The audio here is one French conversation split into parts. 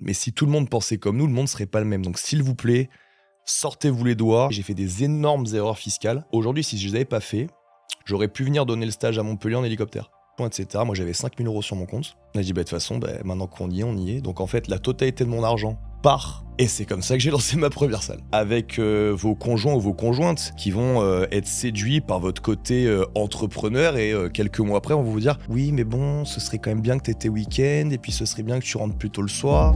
Mais si tout le monde pensait comme nous, le monde serait pas le même. Donc s'il vous plaît, sortez-vous les doigts. J'ai fait des énormes erreurs fiscales. Aujourd'hui, si je les avais pas fait, j'aurais pu venir donner le stage à Montpellier en hélicoptère, etc. Moi, j'avais 5 000 € sur mon compte. J'ai dit, de toute façon, maintenant qu'on y est, on y est. Donc en fait, la totalité de mon argent part. Et c'est comme ça que j'ai lancé ma première salle. Avec vos conjoints ou vos conjointes qui vont être séduits par votre côté entrepreneur et quelques mois après, on va vous dire, oui, mais bon, ce serait quand même bien que tu étais week-end et puis ce serait bien que tu rentres plus tôt le soir.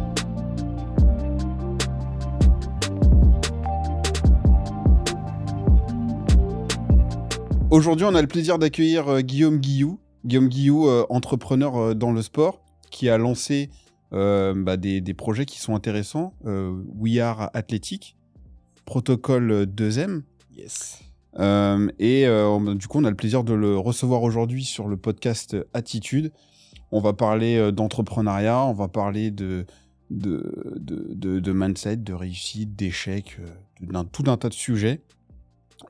Aujourd'hui, on a le plaisir d'accueillir Guillaume Guillou. Guillaume Guillou, entrepreneur dans le sport, qui a lancé des projets qui sont intéressants. We Are Athletic, Protocole 2M. Yes. Du coup, on a le plaisir de le recevoir aujourd'hui sur le podcast Attitude. On va parler d'entrepreneuriat, on va parler de mindset, de réussite, d'échecs, tout un tas de sujets.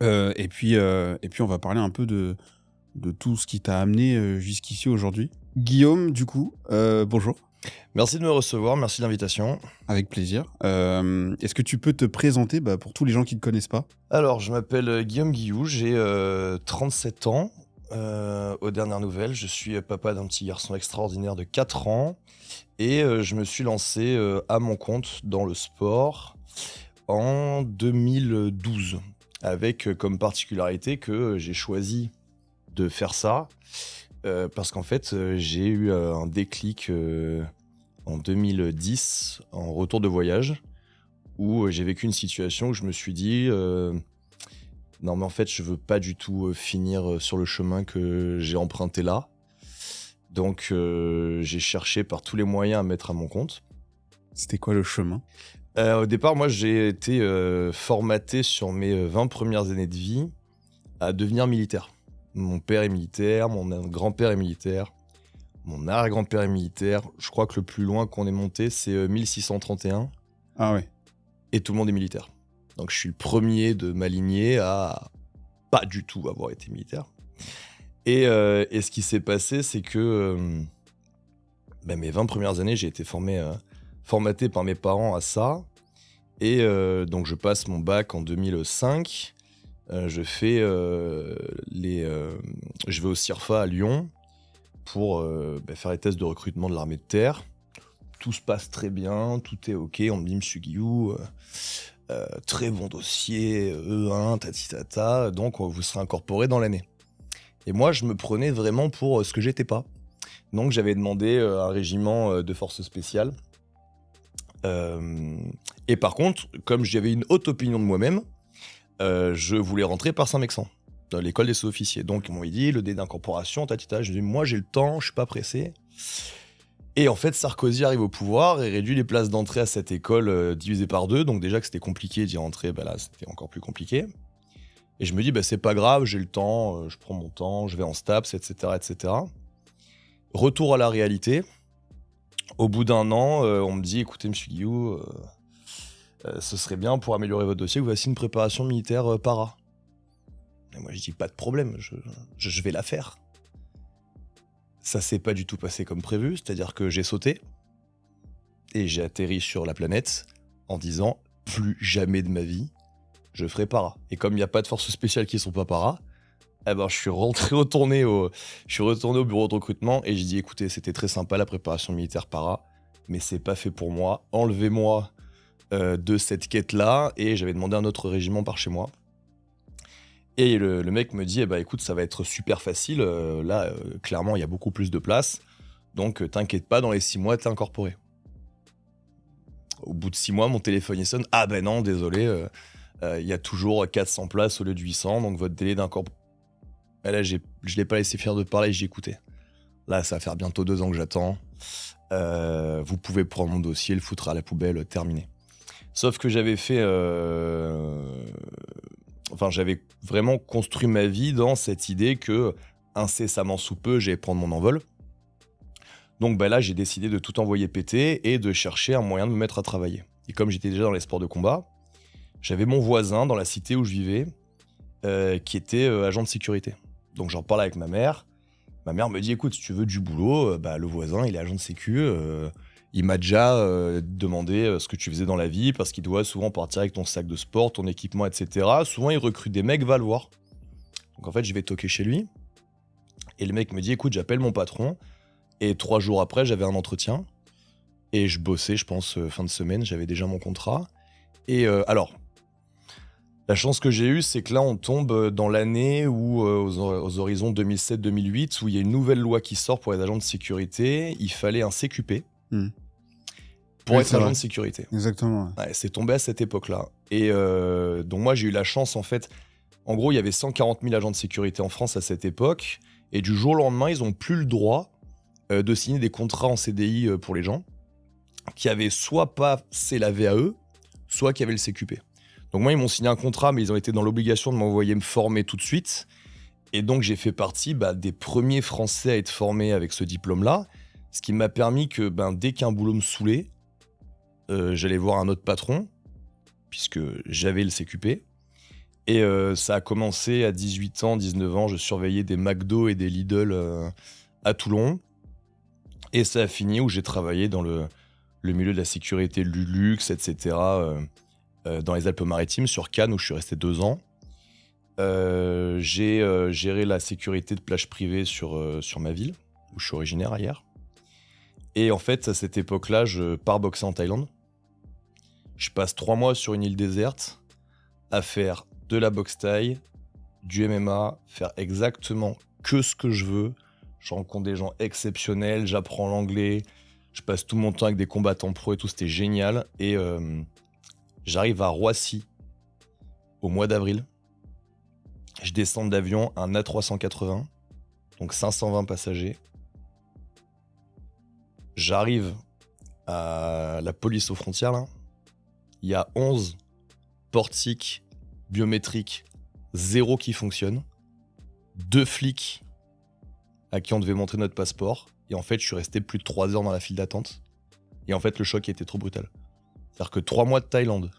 Et puis, on va parler un peu de tout ce qui t'a amené jusqu'ici aujourd'hui. Guillaume, du coup, bonjour. Merci de me recevoir, merci de l'invitation. Avec plaisir. Est-ce que tu peux te présenter pour tous les gens qui ne te connaissent pas ? Alors, je m'appelle Guillaume Guillou, j'ai 37 ans. Aux dernières nouvelles, je suis papa d'un petit garçon extraordinaire de 4 ans. Et je me suis lancé à mon compte dans le sport en 2012. Avec comme particularité que j'ai choisi de faire ça parce qu'en fait, j'ai eu un déclic en 2010, en retour de voyage, où j'ai vécu une situation où je me suis dit non mais en fait, je veux pas du tout finir sur le chemin que j'ai emprunté là. Donc j'ai cherché par tous les moyens à mettre à mon compte. C'était quoi le chemin ? Au départ, moi, j'ai été formaté sur mes 20 premières années de vie à devenir militaire. Mon père est militaire, mon grand-père est militaire, mon arrière-grand-père est militaire. Je crois que le plus loin qu'on ait monté, c'est 1631. Ah ouais. Et tout le monde est militaire. Donc je suis le premier de ma lignée à pas du tout avoir été militaire. Et ce qui s'est passé, c'est que mes 20 premières années, j'ai été formaté par mes parents à ça. Et donc je passe mon bac en 2005. Je vais au CIRFA à Lyon pour faire les tests de recrutement de l'armée de terre. Tout se passe très bien, tout est ok. On me dit, monsieur Guillou, très bon dossier, E1, tatitata, donc vous serez incorporé dans l'année. Et moi, je me prenais vraiment pour ce que j'étais pas. Donc j'avais demandé un régiment de forces spéciales. Et par contre, comme j'avais une haute opinion de moi-même, je voulais rentrer par Saint-Mexan, dans l'école des sous-officiers. Donc ils m'ont dit, le dé d'incorporation, tatita. Je dis, moi j'ai le temps, je suis pas pressé. Et en fait, Sarkozy arrive au pouvoir et réduit les places d'entrée à cette école divisées par 2. Donc déjà que c'était compliqué d'y rentrer, là c'était encore plus compliqué. Et je me dis, c'est pas grave, j'ai le temps, je prends mon temps, je vais en STAPS, etc., etc. Retour à la réalité. Au bout d'un an, on me dit, écoutez, monsieur Guillou, ce serait bien pour améliorer votre dossier, voici une préparation militaire para. Et moi, je dis, pas de problème, je vais la faire. Ça s'est pas du tout passé comme prévu, c'est-à-dire que j'ai sauté et j'ai atterri sur la planète en disant, plus jamais de ma vie, je ferai para. Et comme il n'y a pas de forces spéciales qui sont pas para, je suis retourné au bureau de recrutement et j'ai dit, écoutez, c'était très sympa la préparation militaire para, mais c'est pas fait pour moi. Enlevez-moi de cette quête-là. Et j'avais demandé un autre régiment par chez moi. Et le mec me dit, écoute, ça va être super facile. Là, clairement, il y a beaucoup plus de place. Donc, t'inquiète pas, dans les 6 mois, t'es incorporé. Au bout de 6 mois, mon téléphone il sonne. Ah non, désolé, il y a toujours 400 places au lieu de 800. Donc, votre délai d'incorporation. Et là, je l'ai pas laissé finir de parler, j'ai écouté. Là, ça va faire bientôt 2 ans que j'attends. Vous pouvez prendre mon dossier, le foutre à la poubelle, terminé. Sauf que j'avais j'avais vraiment construit ma vie dans cette idée que, incessamment sous peu, j'allais prendre mon envol. Donc là, j'ai décidé de tout envoyer péter et de chercher un moyen de me mettre à travailler. Et comme j'étais déjà dans les sports de combat, j'avais mon voisin dans la cité où je vivais qui était agent de sécurité. Donc j'en parle avec ma mère. Ma mère me dit, écoute, si tu veux du boulot, le voisin, il est agent de sécu, Il m'a déjà demandé ce que tu faisais dans la vie, parce qu'il doit souvent partir avec ton sac de sport, ton équipement, etc. Souvent, il recrute des mecs, va le voir. Donc en fait, je vais toquer chez lui. Et le mec me dit, écoute, j'appelle mon patron. Et 3 jours après, j'avais un entretien. Et je bossais, je pense, fin de semaine, j'avais déjà mon contrat. Et alors, la chance que j'ai eue, c'est que là, on tombe dans l'année où, aux horizons 2007-2008, où il y a une nouvelle loi qui sort pour les agents de sécurité. Il fallait un CQP pour Oui, être c'est agent vrai. de sécurité. Exactement. Ouais, c'est tombé à cette époque-là. Et donc moi, j'ai eu la chance, en fait. En gros, il y avait 140 000 agents de sécurité en France à cette époque. Et du jour au lendemain, ils n'ont plus le droit de signer des contrats en CDI pour les gens qui avaient soit pas passé la VAE, soit qui avaient le CQP. Donc moi, ils m'ont signé un contrat, mais ils ont été dans l'obligation de m'envoyer me former tout de suite. Et donc, j'ai fait partie des premiers Français à être formés avec ce diplôme-là, ce qui m'a permis que dès qu'un boulot me saoulait, j'allais voir un autre patron, puisque j'avais le CQP. Et ça a commencé à 18 ans, 19 ans, je surveillais des McDo et des Lidl à Toulon. Et ça a fini où j'ai travaillé dans le milieu de la sécurité, du luxe, etc., dans les Alpes-Maritimes, sur Cannes, où je suis resté 2 ans. J'ai géré la sécurité de plages privées sur ma ville, où je suis originaire ailleurs. Et en fait, à cette époque-là, je pars boxer en Thaïlande. Je passe 3 mois sur une île déserte à faire de la boxe thaï, du MMA, faire exactement que ce que je veux. Je rencontre des gens exceptionnels, j'apprends l'anglais, je passe tout mon temps avec des combattants pro et tout, c'était génial. Et j'arrive à Roissy au mois d'avril. Je descends d'avion, un A380, donc 520 passagers. J'arrive à la police aux frontières, là. Il y a 11 portiques biométriques, 0 qui fonctionne. 2 flics à qui on devait montrer notre passeport. Et en fait, je suis resté plus de 3 heures dans la file d'attente. Et en fait, le choc était trop brutal. C'est-à-dire que 3 mois de Thaïlande,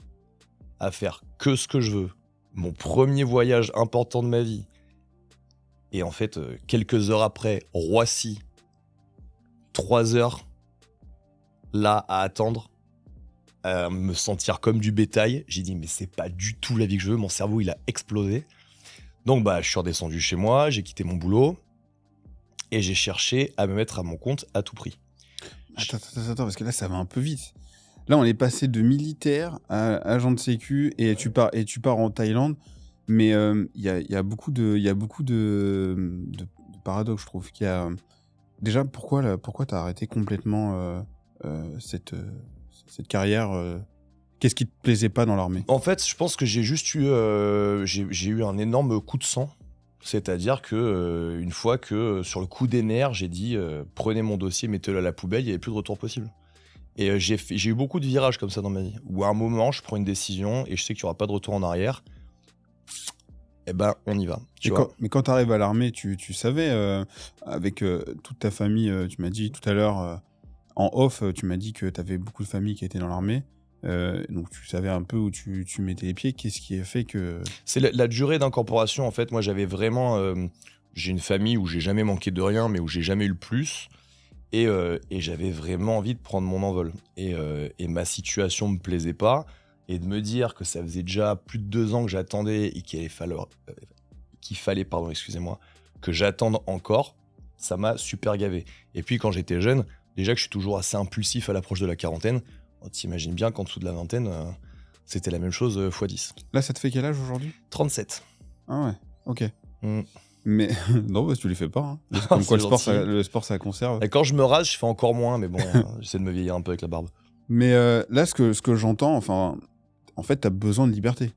à faire que ce que je veux, mon premier voyage important de ma vie. Et en fait, quelques heures après, Roissy, 3 heures, là, à attendre, à me sentir comme du bétail. J'ai dit, mais c'est pas du tout la vie que je veux. Mon cerveau, il a explosé. Donc, je suis redescendu chez moi, j'ai quitté mon boulot et j'ai cherché à me mettre à mon compte à tout prix. Attends, parce que là, ça va un peu vite. Là, on est passé de militaire à agent de sécu et tu pars en Thaïlande. Mais il y a beaucoup de paradoxes, je trouve. Déjà, pourquoi t'as arrêté complètement cette carrière Qu'est-ce qui te plaisait pas dans l'armée? En fait, je pense que j'ai juste eu, j'ai eu un énorme coup de sang. C'est-à-dire que une fois que sur le coup des nerfs, j'ai dit prenez mon dossier, mettez-le à la poubelle, il n'y avait plus de retour possible. Et j'ai eu beaucoup de virages comme ça dans ma vie, où à un moment, je prends une décision et je sais qu'il n'y aura pas de retour en arrière. Eh ben, on y va. Mais quand tu arrives à l'armée, tu savais, avec toute ta famille, tu m'as dit tout à l'heure, en off, tu m'as dit que tu avais beaucoup de familles qui étaient dans l'armée. Donc tu savais un peu où tu mettais les pieds. Qu'est-ce qui a fait que... C'est la durée d'incorporation, en fait. Moi, j'avais vraiment... j'ai une famille où j'ai jamais manqué de rien, mais où j'ai jamais eu le plus. Et j'avais vraiment envie de prendre mon envol. Et ma situation me plaisait pas. Et de me dire que ça faisait déjà plus de 2 ans que j'attendais et qu'il fallait, que j'attende encore, ça m'a super gavé. Et puis quand j'étais jeune, déjà que je suis toujours assez impulsif à l'approche de la quarantaine, on t'imagine bien qu'en dessous de la vingtaine, c'était la même chose x10. Là, ça te fait quel âge aujourd'hui? 37. Ah ouais, ok. Mm. Mais non, tu les fais pas. Hein. Comme quoi, le sport, ça conserve. Et quand je me rase, je fais encore moins, mais bon, j'essaie de me vieillir un peu avec la barbe. Mais là, ce que j'entends, en fait, t'as besoin de liberté.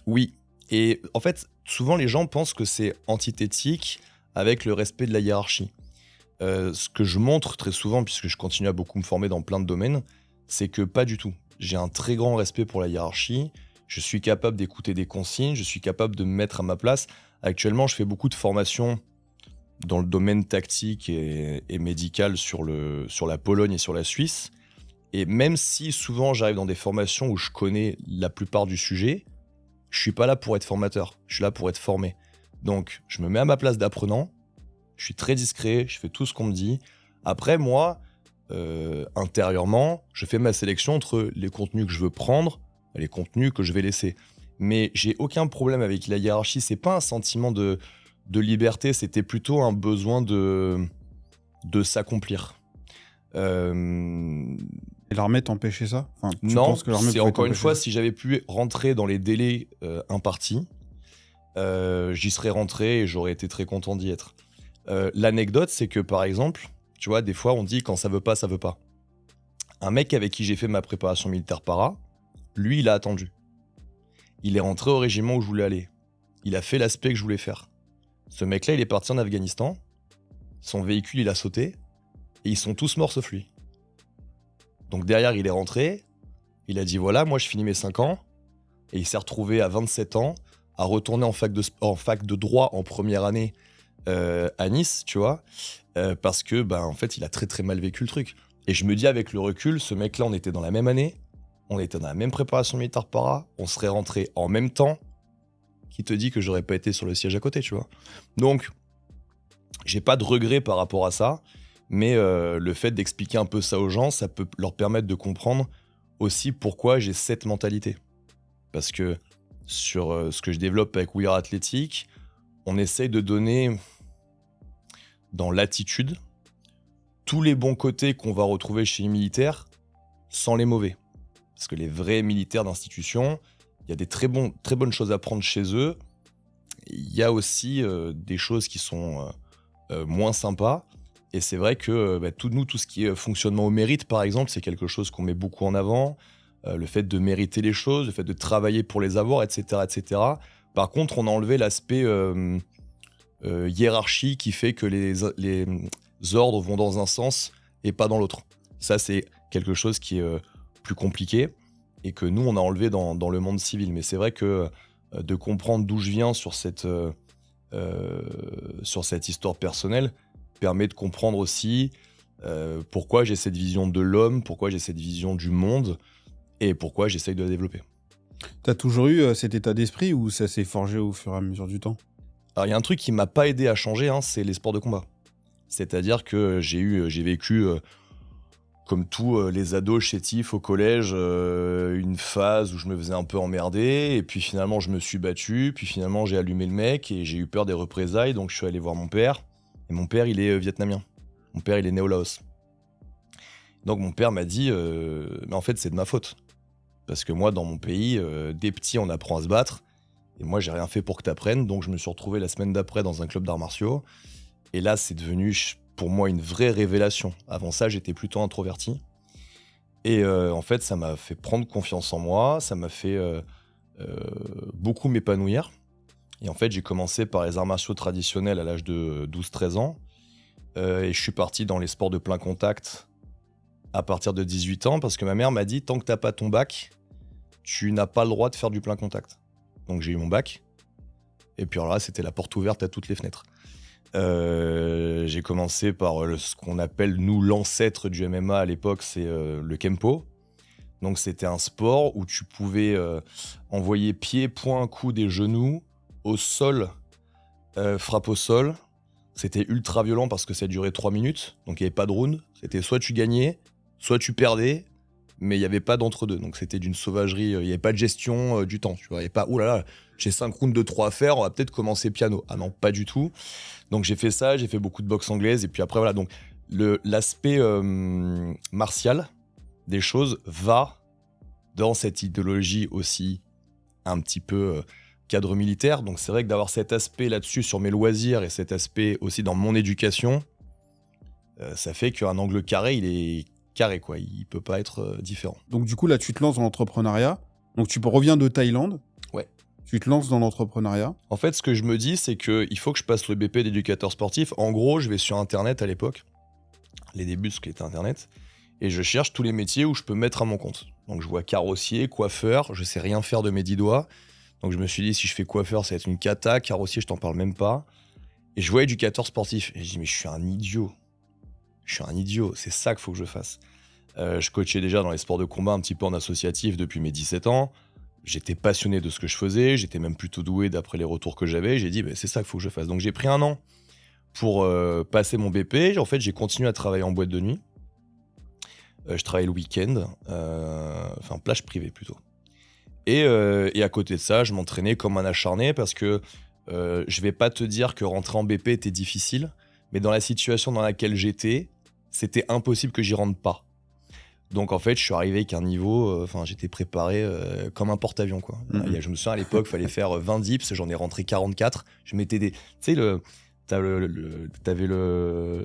Oui. Et en fait, souvent, les gens pensent que c'est antithétique avec le respect de la hiérarchie. Ce que je montre très souvent, puisque je continue à beaucoup me former dans plein de domaines, c'est que pas du tout. J'ai un très grand respect pour la hiérarchie. Je suis capable d'écouter des consignes. Je suis capable de me mettre à ma place. Actuellement, je fais beaucoup de formations dans le domaine tactique et médical sur la Pologne et sur la Suisse. Et même si souvent j'arrive dans des formations où je connais la plupart du sujet, je suis pas là pour être formateur, je suis là pour être formé. Donc je me mets à ma place d'apprenant, je suis très discret, je fais tout ce qu'on me dit. Après moi, intérieurement, je fais ma sélection entre les contenus que je veux prendre et les contenus que je vais laisser. Mais j'ai aucun problème avec la hiérarchie. C'est pas un sentiment de liberté, c'était plutôt un besoin de s'accomplir. Et l'armée t'empêchait ça? Enfin, tu Non, penses que l'armée c'est pouvait encore une t'empêcher fois, ça? si j'avais pu rentrer dans les délais impartis, j'y serais rentré et j'aurais été très content d'y être. L'anecdote, c'est que par exemple, tu vois, des fois on dit quand ça veut pas, ça veut pas. Un mec avec qui j'ai fait ma préparation militaire para, lui, il a attendu. Il est rentré au régiment où je voulais aller. Il a fait l'aspect que je voulais faire. Ce mec-là, il est parti en Afghanistan. Son véhicule, il a sauté. Et ils sont tous morts sauf lui. Donc derrière, il est rentré. Il a dit voilà, moi je finis mes 5 ans. Et il s'est retrouvé à 27 ans à retourner en fac de droit en première année à Nice, tu vois. Parce que, en fait, il a très très mal vécu le truc. Et je me dis avec le recul, ce mec-là, on était dans la même année. On était dans la même préparation militaire para. On serait rentré en même temps. Qui te dit que j'aurais pas été sur le siège à côté, tu vois. Donc, j'ai pas de regret par rapport à ça. Mais le fait d'expliquer un peu ça aux gens, ça peut leur permettre de comprendre aussi pourquoi j'ai cette mentalité. Parce que sur ce que je développe avec We Are Athletic, on essaye de donner dans l'attitude tous les bons côtés qu'on va retrouver chez les militaires sans les mauvais. Parce que les vrais militaires d'institution, il y a des très bonnes choses à prendre chez eux. Il y a aussi des choses qui sont moins sympas. Et c'est vrai que tout ce qui est fonctionnement au mérite, par exemple, c'est quelque chose qu'on met beaucoup en avant. Le fait de mériter les choses, le fait de travailler pour les avoir, etc. etc. Par contre, on a enlevé l'aspect hiérarchie qui fait que les ordres vont dans un sens et pas dans l'autre. Ça, c'est quelque chose qui est plus compliqué et que nous, on a enlevé dans le monde civil. Mais c'est vrai que de comprendre d'où je viens sur cette histoire personnelle permet de comprendre aussi pourquoi j'ai cette vision de l'homme, pourquoi j'ai cette vision du monde et pourquoi j'essaye de la développer. T'as toujours eu cet état d'esprit ou ça s'est forgé au fur et à mesure du temps? Alors, il y a un truc qui m'a pas aidé à changer, c'est les sports de combat. C'est-à-dire que j'ai vécu, comme tous les ados chétifs au collège, une phase où je me faisais un peu emmerder, et puis finalement je me suis battu, puis finalement j'ai allumé le mec, et j'ai eu peur des représailles, donc je suis allé voir mon père, et mon père il est vietnamien. Mon père il est né au Laos. Donc mon père m'a dit, mais en fait c'est de ma faute. Parce que moi dans mon pays, dès petit on apprend à se battre, et moi j'ai rien fait pour que t'apprennes, donc je me suis retrouvé la semaine d'après dans un club d'arts martiaux, et là c'est devenu pour moi une vraie révélation. Avant ça, j'étais plutôt introverti. Et en fait, ça m'a fait prendre confiance en moi, ça m'a fait beaucoup m'épanouir. Et en fait, j'ai commencé par les arts martiaux traditionnels à l'âge de 12-13 ans. Et je suis parti dans les sports de plein contact à partir de 18 ans, parce que ma mère m'a dit, tant que t'as pas ton bac, tu n'as pas le droit de faire du plein contact. Donc j'ai eu mon bac. Et puis alors là, c'était la porte ouverte à toutes les fenêtres. J'ai commencé par ce qu'on appelle, nous, l'ancêtre du MMA à l'époque, c'est le Kempo. Donc c'était un sport où tu pouvais envoyer pied, poing, coude et genoux au sol, frappe au sol. C'était ultra violent parce que ça durait 3 minutes, donc il n'y avait pas de round. C'était soit tu gagnais, soit tu perdais, mais il n'y avait pas d'entre-deux. Donc c'était d'une sauvagerie, il n'y avait pas de gestion du temps. Tu vois, il n'y avait pas, oulala, j'ai 5 rounds de 3 à faire, on va peut-être commencer piano. Ah non, pas du tout. Donc j'ai fait ça, j'ai fait beaucoup de boxe anglaise, et puis après voilà, donc l'aspect martial des choses va dans cette idéologie aussi un petit peu cadre militaire. Donc c'est vrai que d'avoir cet aspect là-dessus sur mes loisirs et cet aspect aussi dans mon éducation, ça fait qu'un angle carré, il est carré, quoi. Il peut pas être différent. Donc du coup, là, tu te lances dans l'entrepreneuriat. Donc tu reviens de Thaïlande. Ouais. Tu te lances dans l'entrepreneuriat. En fait, ce que je me dis, c'est qu'il faut que je passe le BP d'éducateur sportif. En gros, je vais sur Internet à l'époque, les débuts de ce qu'était Internet, et je cherche tous les métiers où je peux mettre à mon compte. Donc je vois carrossier, coiffeur, je sais rien faire de mes 10 doigts. Donc je me suis dit, si je fais coiffeur, ça va être une cata. Carrossier, je t'en parle même pas. Et je vois éducateur sportif. Et je dis, mais je suis un idiot. Je suis un idiot. C'est ça qu'il faut que je fasse. Je coachais déjà dans les sports de combat un petit peu en associatif depuis mes 17 ans. J'étais passionné de ce que je faisais. J'étais même plutôt doué d'après les retours que j'avais. J'ai dit, c'est ça qu'il faut que je fasse. Donc j'ai pris 1 an pour passer mon BP. En fait, j'ai continué à travailler en boîte de nuit. Je travaillais le week-end, enfin plage privée plutôt. Et à côté de ça, je m'entraînais comme un acharné parce que je vais pas te dire que rentrer en BP était difficile, mais dans la situation dans laquelle j'étais, c'était impossible que j'y rentre pas. Donc en fait, je suis arrivé avec un niveau, enfin j'étais préparé comme un porte-aviaux quoi. Je me souviens à l'époque, fallait faire 20 dips, j'en ai rentré 44. Je mettais des, tu sais t'avais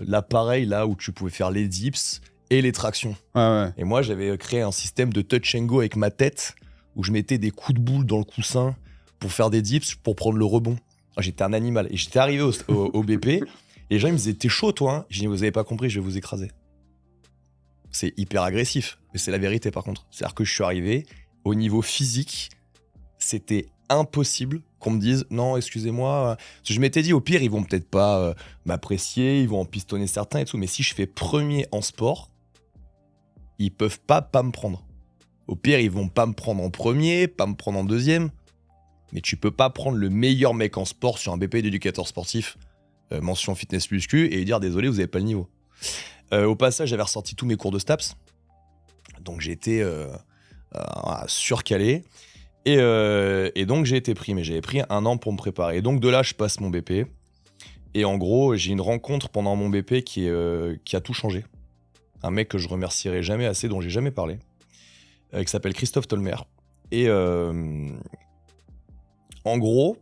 l'appareil là où tu pouvais faire les dips et les tractions. Ouais. Et moi, j'avais créé un système de touch and go avec ma tête où je mettais des coups de boule dans le coussin pour faire des dips pour prendre le rebond. J'étais un animal. Et j'étais arrivé au BP et les gens ils me disaient t'es chaud toi hein. Je dis vous avez pas compris, je vais vous écraser. C'est hyper agressif, mais c'est la vérité par contre. C'est-à-dire que je suis arrivé, au niveau physique, c'était impossible qu'on me dise non, excusez-moi. Parce que je m'étais dit au pire, ils vont peut-être pas m'apprécier, ils vont en pistonner certains et tout, mais si je fais premier en sport, ils peuvent pas me prendre. Au pire, ils vont pas me prendre en premier, pas me prendre en deuxième, mais tu peux pas prendre le meilleur mec en sport sur un BP d'éducateur sportif, mention fitness muscu, et lui dire désolé, vous avez pas le niveau. Au passage, j'avais ressorti tous mes cours de STAPS, donc j'ai été surcalé, et donc j'ai été pris, mais j'avais pris 1 an pour me préparer. Et donc de là, je passe mon BP, et en gros, j'ai une rencontre pendant mon BP qui a tout changé. Un mec que je remercierai jamais assez, dont j'ai jamais parlé, qui s'appelle Christophe Tolmer. Et en gros,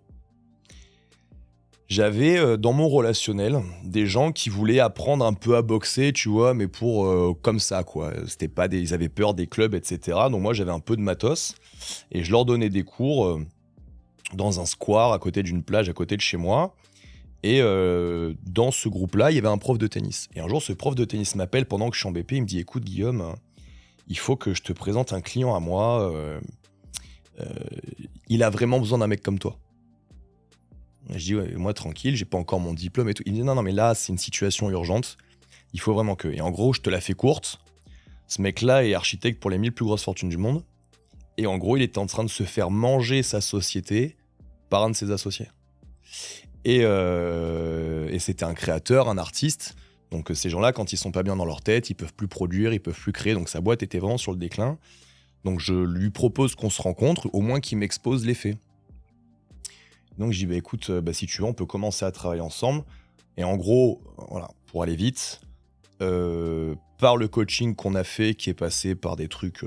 j'avais dans mon relationnel des gens qui voulaient apprendre un peu à boxer, tu vois, mais pour comme ça, quoi. C'était pas ils avaient peur des clubs, etc. Donc moi, j'avais un peu de matos et je leur donnais des cours dans un square à côté d'une plage, à côté de chez moi. Et dans ce groupe-là, il y avait un prof de tennis. Et un jour, ce prof de tennis m'appelle pendant que je suis en BP. Il me dit écoute, Guillaume, il faut que je te présente un client à moi. Il a vraiment besoin d'un mec comme toi. Je dis ouais, moi tranquille, j'ai pas encore mon diplôme et tout. Il me dit non mais là c'est une situation urgente, il faut vraiment que. Et en gros je te la fais courte, ce mec-là est architecte pour les 1000 plus grosses fortunes du monde, et en gros il était en train de se faire manger sa société par un de ses associés. Et c'était un créateur, un artiste, donc ces gens-là quand ils sont pas bien dans leur tête, ils peuvent plus produire, ils peuvent plus créer, donc sa boîte était vraiment sur le déclin. Donc je lui propose qu'on se rencontre, au moins qu'il m'expose les faits. Donc je dis bah écoute, si tu veux on peut commencer à travailler ensemble. Et en gros, voilà, pour aller vite, par le coaching qu'on a fait, qui est passé par des trucs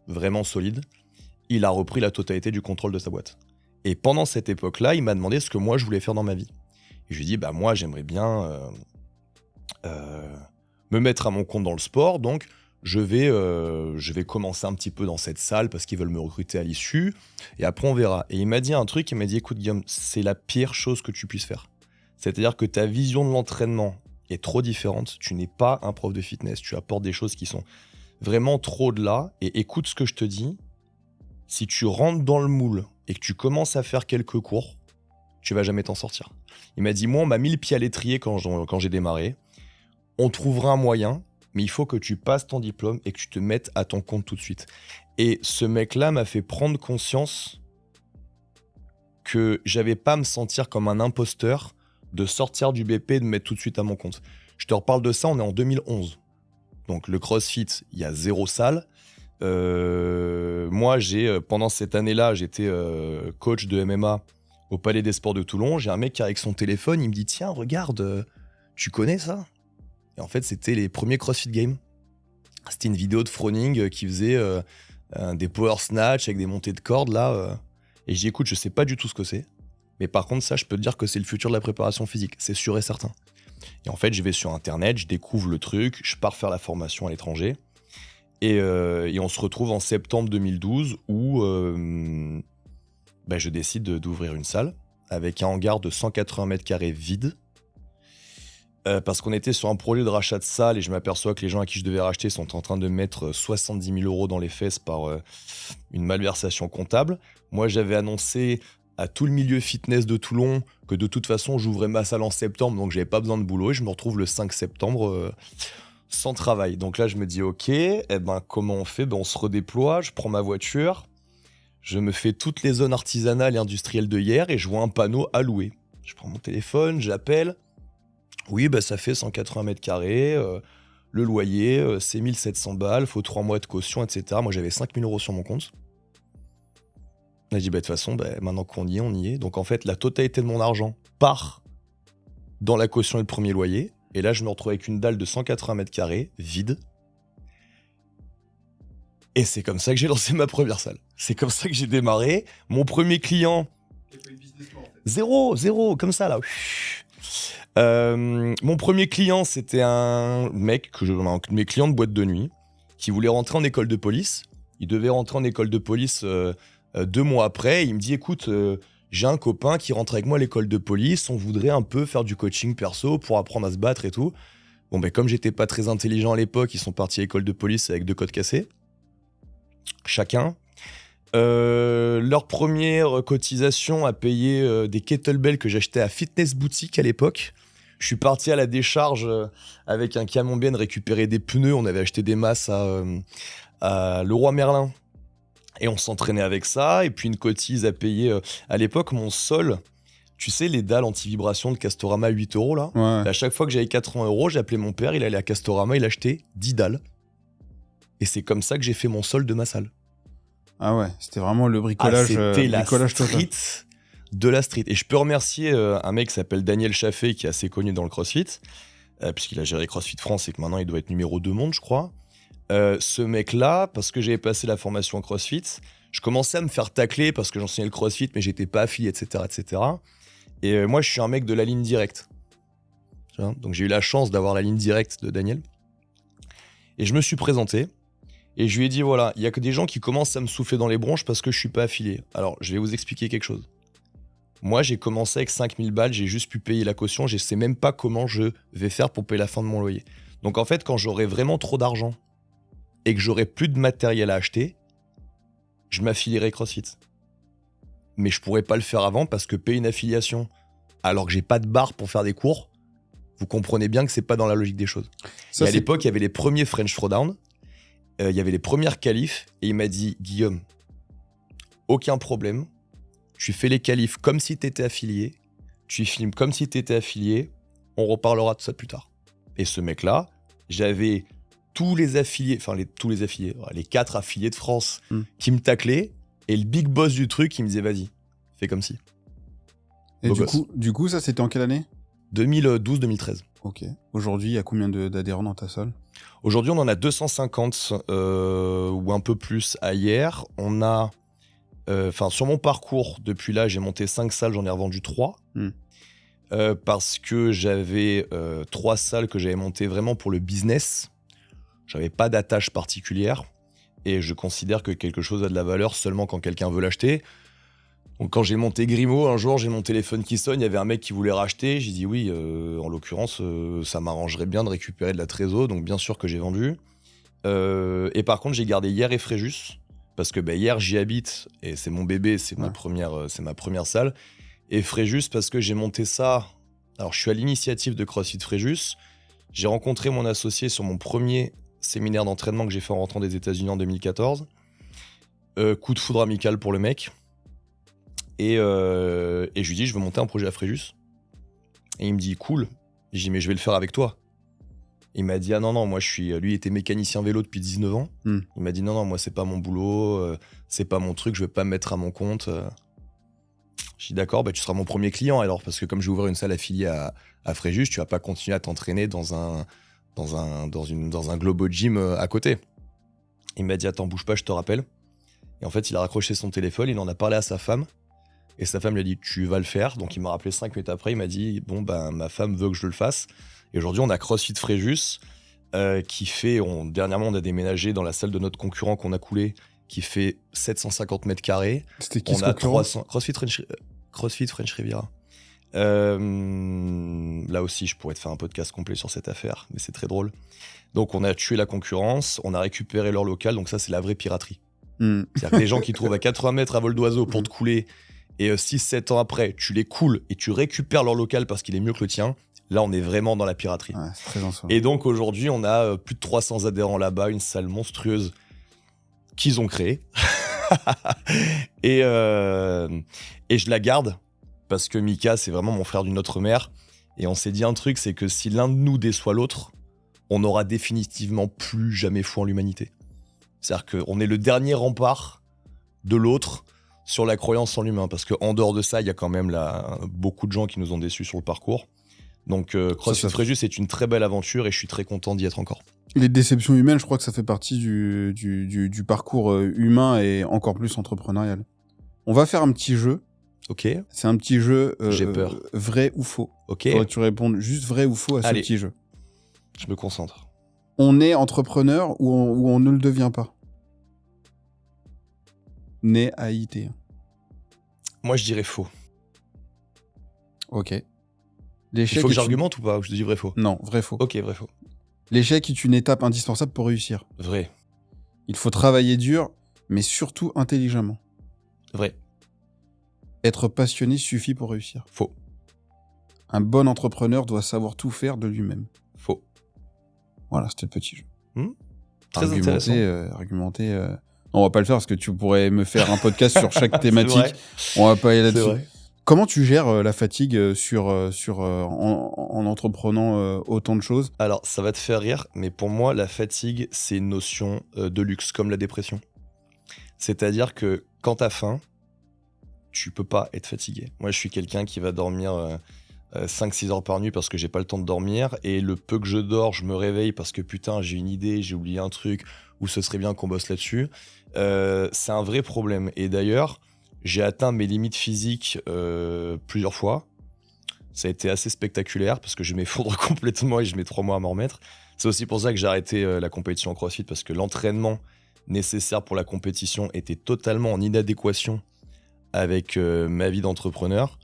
vraiment solides, il a repris la totalité du contrôle de sa boîte. Et pendant cette époque-là, il m'a demandé ce que moi je voulais faire dans ma vie. Et je lui ai dit bah moi j'aimerais bien me mettre à mon compte dans le sport, donc je vais commencer un petit peu dans cette salle parce qu'ils veulent me recruter à l'issue, et après on verra. Et il m'a dit un truc, il m'a dit écoute Guillaume, c'est la pire chose que tu puisses faire. C'est-à-dire que ta vision de l'entraînement est trop différente, tu n'es pas un prof de fitness, tu apportes des choses qui sont vraiment trop de là, et écoute ce que je te dis, si tu rentres dans le moule et que tu commences à faire quelques cours, tu vas jamais t'en sortir. Il m'a dit moi on m'a mis le pied à l'étrier quand j'ai démarré, on trouvera un moyen, mais il faut que tu passes ton diplôme et que tu te mettes à ton compte tout de suite. Et ce mec-là m'a fait prendre conscience que j'avais pas à me sentir comme un imposteur de sortir du BP et de me mettre tout de suite à mon compte. Je te reparle de ça, on est en 2011. Donc le CrossFit, il y a 0 salle. Moi, pendant cette année-là, j'étais coach de MMA au Palais des Sports de Toulon. J'ai un mec qui avec son téléphone, il me dit tiens, regarde, tu connais ça ? Et en fait, c'était les premiers CrossFit Games. C'était une vidéo de Froning qui faisait des power snatch avec des montées de cordes, là. Et je dis, écoute, je sais pas du tout ce que c'est. Mais par contre, ça, je peux te dire que c'est le futur de la préparation physique. C'est sûr et certain. Et en fait, je vais sur Internet, je découvre le truc, je pars faire la formation à l'étranger. Et on se retrouve en septembre 2012 où je décide d'ouvrir une salle avec un hangar de 180 mètres carrés vide. Parce qu'on était sur un projet de rachat de salle et je m'aperçois que les gens à qui je devais racheter sont en train de mettre 70 000 € dans les fesses par une malversation comptable. Moi, j'avais annoncé à tout le milieu fitness de Toulon que de toute façon, j'ouvrais ma salle en septembre, donc j'avais pas besoin de boulot et je me retrouve le 5 septembre sans travail. Donc là, je me dis, ok, comment on fait ? On se redéploie, je prends ma voiture, je me fais toutes les zones artisanales et industrielles de hier et je vois un panneau à louer. Je prends mon téléphone, j'appelle. Oui, ça fait 180 mètres carrés. le loyer, c'est 1700 balles, faut 3 mois de caution, etc. Moi, j'avais 5000 euros sur mon compte. On a dit, de toute façon, maintenant qu'on y est, on y est. Donc, en fait, la totalité de mon argent part dans la caution et le premier loyer. Et là, je me retrouve avec une dalle de 180 mètres carrés, vide. Et c'est comme ça que j'ai lancé ma première salle. C'est comme ça que j'ai démarré. Mon premier client... Zéro, comme ça, là. Mon premier client, c'était un mec, mes clients de boîte de nuit, qui voulait rentrer en école de police. Il devait rentrer en école de police 2 mois après. Il me dit, écoute, j'ai un copain qui rentre avec moi à l'école de police. On voudrait un peu faire du coaching perso pour apprendre à se battre et tout. Bon, comme j'étais pas très intelligent à l'époque, ils sont partis à l'école de police avec 2 codes cassés. Chacun. Leur première cotisation a payé des kettlebells que j'achetais à Fitness Boutique à l'époque. Je suis parti à la décharge avec un camion bien récupérer des pneus. On avait acheté des masses à Leroy Merlin et on s'entraînait avec ça. Et puis une cotise à payer à l'époque mon sol. Tu sais, les dalles anti-vibration de Castorama à 8 € là. Ouais. À chaque fois que j'avais 80 €, j'appelais mon père, il allait à Castorama, il achetait 10 dalles. Et c'est comme ça que j'ai fait mon sol de ma salle. Ah ouais, c'était vraiment le bricolage. C'était la bricolage street de la street. Et je peux remercier un mec qui s'appelle Daniel Chaffé, qui est assez connu dans le CrossFit, puisqu'il a géré CrossFit France et que maintenant il doit être numéro 2 monde, je crois. Ce mec-là, parce que j'avais passé la formation en CrossFit, je commençais à me faire tacler parce que j'enseignais le CrossFit, mais j'étais pas affilié, etc., etc. Et moi, je suis un mec de la ligne directe. Tu vois, donc j'ai eu la chance d'avoir la ligne directe de Daniel. Et je me suis présenté. Et je lui ai dit, voilà, il y a que des gens qui commencent à me souffler dans les bronches parce que je suis pas affilié. Alors, je vais vous expliquer quelque chose. Moi, j'ai commencé avec 5000 balles, j'ai juste pu payer la caution, je sais même pas comment je vais faire pour payer la fin de mon loyer. Donc en fait, quand j'aurai vraiment trop d'argent et que j'aurai plus de matériel à acheter, je m'affilierai CrossFit. Mais je pourrais pas le faire avant parce que payer une affiliation alors que j'ai pas de barre pour faire des cours, vous comprenez bien que c'est pas dans la logique des choses. Ça, et à l'époque, il y avait les premiers French Throwdown. Il y avait les premières qualifs et il m'a dit, Guillaume, aucun problème, tu fais les qualifs comme si tu étais affilié, tu filmes comme si tu étais affilié, on reparlera de ça plus tard. Et ce mec-là, j'avais tous les affiliés, les 4 affiliés de France qui me taclaient et le big boss du truc qui me disait, vas-y, fais comme si. Et du coup, ça c'était en quelle année ? 2012-2013. Ok. Aujourd'hui, il y a combien d'adhérents dans ta salle ? Aujourd'hui, on en a 250 ou un peu plus à hier. On a, sur mon parcours, depuis là, j'ai monté 5 salles, j'en ai revendu 3. Parce que j'avais 3 salles que j'avais montées vraiment pour le business. J'avais pas d'attache particulière. Et je considère que quelque chose a de la valeur seulement quand quelqu'un veut l'acheter. Donc quand j'ai monté Grimaud, un jour, j'ai mon téléphone qui sonne, il y avait un mec qui voulait racheter. J'ai dit oui, en l'occurrence, ça m'arrangerait bien de récupérer de la trésor, donc bien sûr que j'ai vendu. Et par contre, j'ai gardé Hier et Fréjus, parce que Hier, j'y habite, et c'est mon bébé, c'est ma première salle. Et Fréjus, parce que j'ai monté ça... Alors, je suis à l'initiative de CrossFit Fréjus. J'ai rencontré mon associé sur mon premier séminaire d'entraînement que j'ai fait en rentrant des États-Unis en 2014. Coup de foudre amical pour le mec. Et je lui dis, je veux monter un projet à Fréjus. Et il me dit, cool. J'ai dit, mais je vais le faire avec toi. Il m'a dit, ah non, moi lui, il était mécanicien vélo depuis 19 ans. Il m'a dit, non, moi, c'est pas mon boulot, c'est pas mon truc, je vais pas me mettre à mon compte. Je dis, d'accord, tu seras mon premier client alors, parce que comme je vais ouvrir une salle affiliée à Fréjus, tu vas pas continuer à t'entraîner dans un Globo Gym à côté. Il m'a dit, attends, bouge pas, je te rappelle. Et en fait, il a raccroché son téléphone, il en a parlé à sa femme. Et sa femme lui a dit, tu vas le faire. Donc il m'a rappelé 5 minutes après, il m'a dit, bon, ma femme veut que je le fasse. Et aujourd'hui, on a CrossFit Fréjus, qui fait, dernièrement, on a déménagé dans la salle de notre concurrent qu'on a coulé, qui fait 750 mètres carrés. C'était qui ce concurrent ? 300, CrossFit French Riviera. Là aussi, je pourrais te faire un podcast complet sur cette affaire, mais c'est très drôle. Donc on a tué la concurrence, on a récupéré leur local, donc ça, c'est la vraie piraterie. C'est-à-dire que les gens qui trouvent à 80 mètres à vol d'oiseau pour te couler, et 6-7 ans après, tu les coules et tu récupères leur local parce qu'il est mieux que le tien, là, on est vraiment dans la piraterie. Ouais, c'est très insolent. Et donc, aujourd'hui, on a plus de 300 adhérents là-bas, une salle monstrueuse qu'ils ont créée. et je la garde parce que Mika, c'est vraiment mon frère d'une autre mère. Et on s'est dit un truc, c'est que si l'un de nous déçoit l'autre, on n'aura définitivement plus jamais foi en l'humanité. C'est-à-dire qu'on est le dernier rempart de l'autre sur la croyance en l'humain. Parce qu'en dehors de ça, il y a quand même beaucoup de gens qui nous ont déçus sur le parcours. Donc CrossFit Fréjus, c'est une très belle aventure et je suis très content d'y être encore. Les déceptions humaines, je crois que ça fait partie du parcours humain et encore plus entrepreneurial. On va faire un petit jeu. Ok. C'est un petit jeu J'ai peur. Vrai ou faux. Ok. Faudrait que tu répondes juste vrai ou faux à ce petit jeu. Je me concentre. On est entrepreneur ou on ne le devient pas? Né à IT. Moi, je dirais faux. Ok. Il faut que j'argumente ou pas? Ou je dis vrai-faux? Non, vrai-faux. Ok, vrai-faux. L'échec est une étape indispensable pour réussir. Vrai. Il faut travailler dur, mais surtout intelligemment. Vrai. Être passionné suffit pour réussir. Faux. Un bon entrepreneur doit savoir tout faire de lui-même. Faux. Voilà, c'était le petit jeu. Très intéressant. Argumenter. Non, on va pas le faire parce que tu pourrais me faire un podcast sur chaque thématique. On va pas aller là-dessus. Comment tu gères la fatigue en entreprenant autant de choses? Alors, ça va te faire rire, mais pour moi, la fatigue, c'est une notion de luxe, comme la dépression. C'est-à-dire que quand t'as faim, tu peux pas être fatigué. Moi, je suis quelqu'un qui va dormir 5-6 heures par nuit parce que j'ai pas le temps de dormir. Et le peu que je dors, je me réveille parce que putain, j'ai une idée, j'ai oublié un truc, ou ce serait bien qu'on bosse là-dessus. C'est un vrai problème. Et d'ailleurs, j'ai atteint mes limites physiques plusieurs fois. Ça a été assez spectaculaire parce que je m'effondre complètement et je mets 3 mois à m'en remettre. C'est aussi pour ça que j'ai arrêté la compétition en CrossFit parce que l'entraînement nécessaire pour la compétition était totalement en inadéquation avec ma vie d'entrepreneur.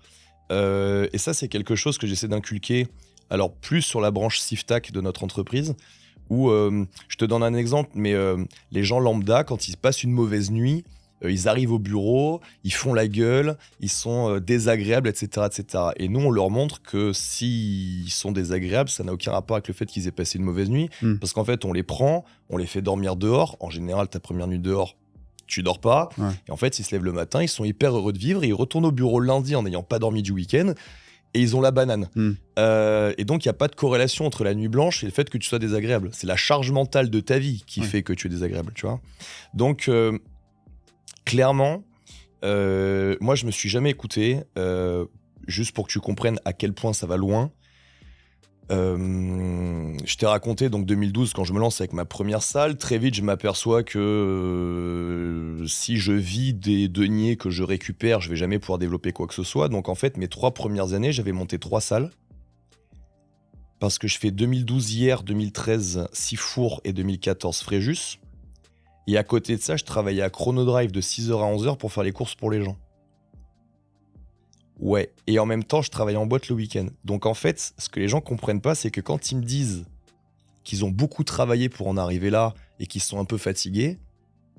Et ça, c'est quelque chose que j'essaie d'inculquer, alors plus sur la branche SIFTAC de notre entreprise, où je te donne un exemple, mais les gens lambda, quand ils passent une mauvaise nuit, ils arrivent au bureau, ils font la gueule, ils sont désagréables, etc., etc. Et nous, on leur montre que s'ils sont désagréables, ça n'a aucun rapport avec le fait qu'ils aient passé une mauvaise nuit, parce qu'en fait, on les prend, on les fait dormir dehors. En général, ta première nuit dehors, tu dors pas. Ouais. Et en fait, ils se lèvent le matin, ils sont hyper heureux de vivre, et ils retournent au bureau le lundi en n'ayant pas dormi du week-end, et ils ont la banane. Et donc, il n'y a pas de corrélation entre la nuit blanche et le fait que tu sois désagréable. C'est la charge mentale de ta vie qui fait que tu es désagréable, tu vois. Donc, clairement, moi, je me suis jamais écouté, juste pour que tu comprennes à quel point ça va loin. Je t'ai raconté donc 2012 quand je me lance avec ma première salle. Très vite je m'aperçois que si je vis des deniers que je récupère, je vais jamais pouvoir développer quoi que ce soit. Donc en fait mes 3 premières années j'avais monté 3 salles parce que je fais 2012 hier, 2013 Sifour et 2014 Fréjus. Et à côté de ça je travaillais à Chronodrive de 6h à 11h pour faire les courses pour les gens. Ouais, et en même temps, je travaille en boîte le week-end. Donc en fait, ce que les gens comprennent pas, c'est que quand ils me disent qu'ils ont beaucoup travaillé pour en arriver là et qu'ils sont un peu fatigués,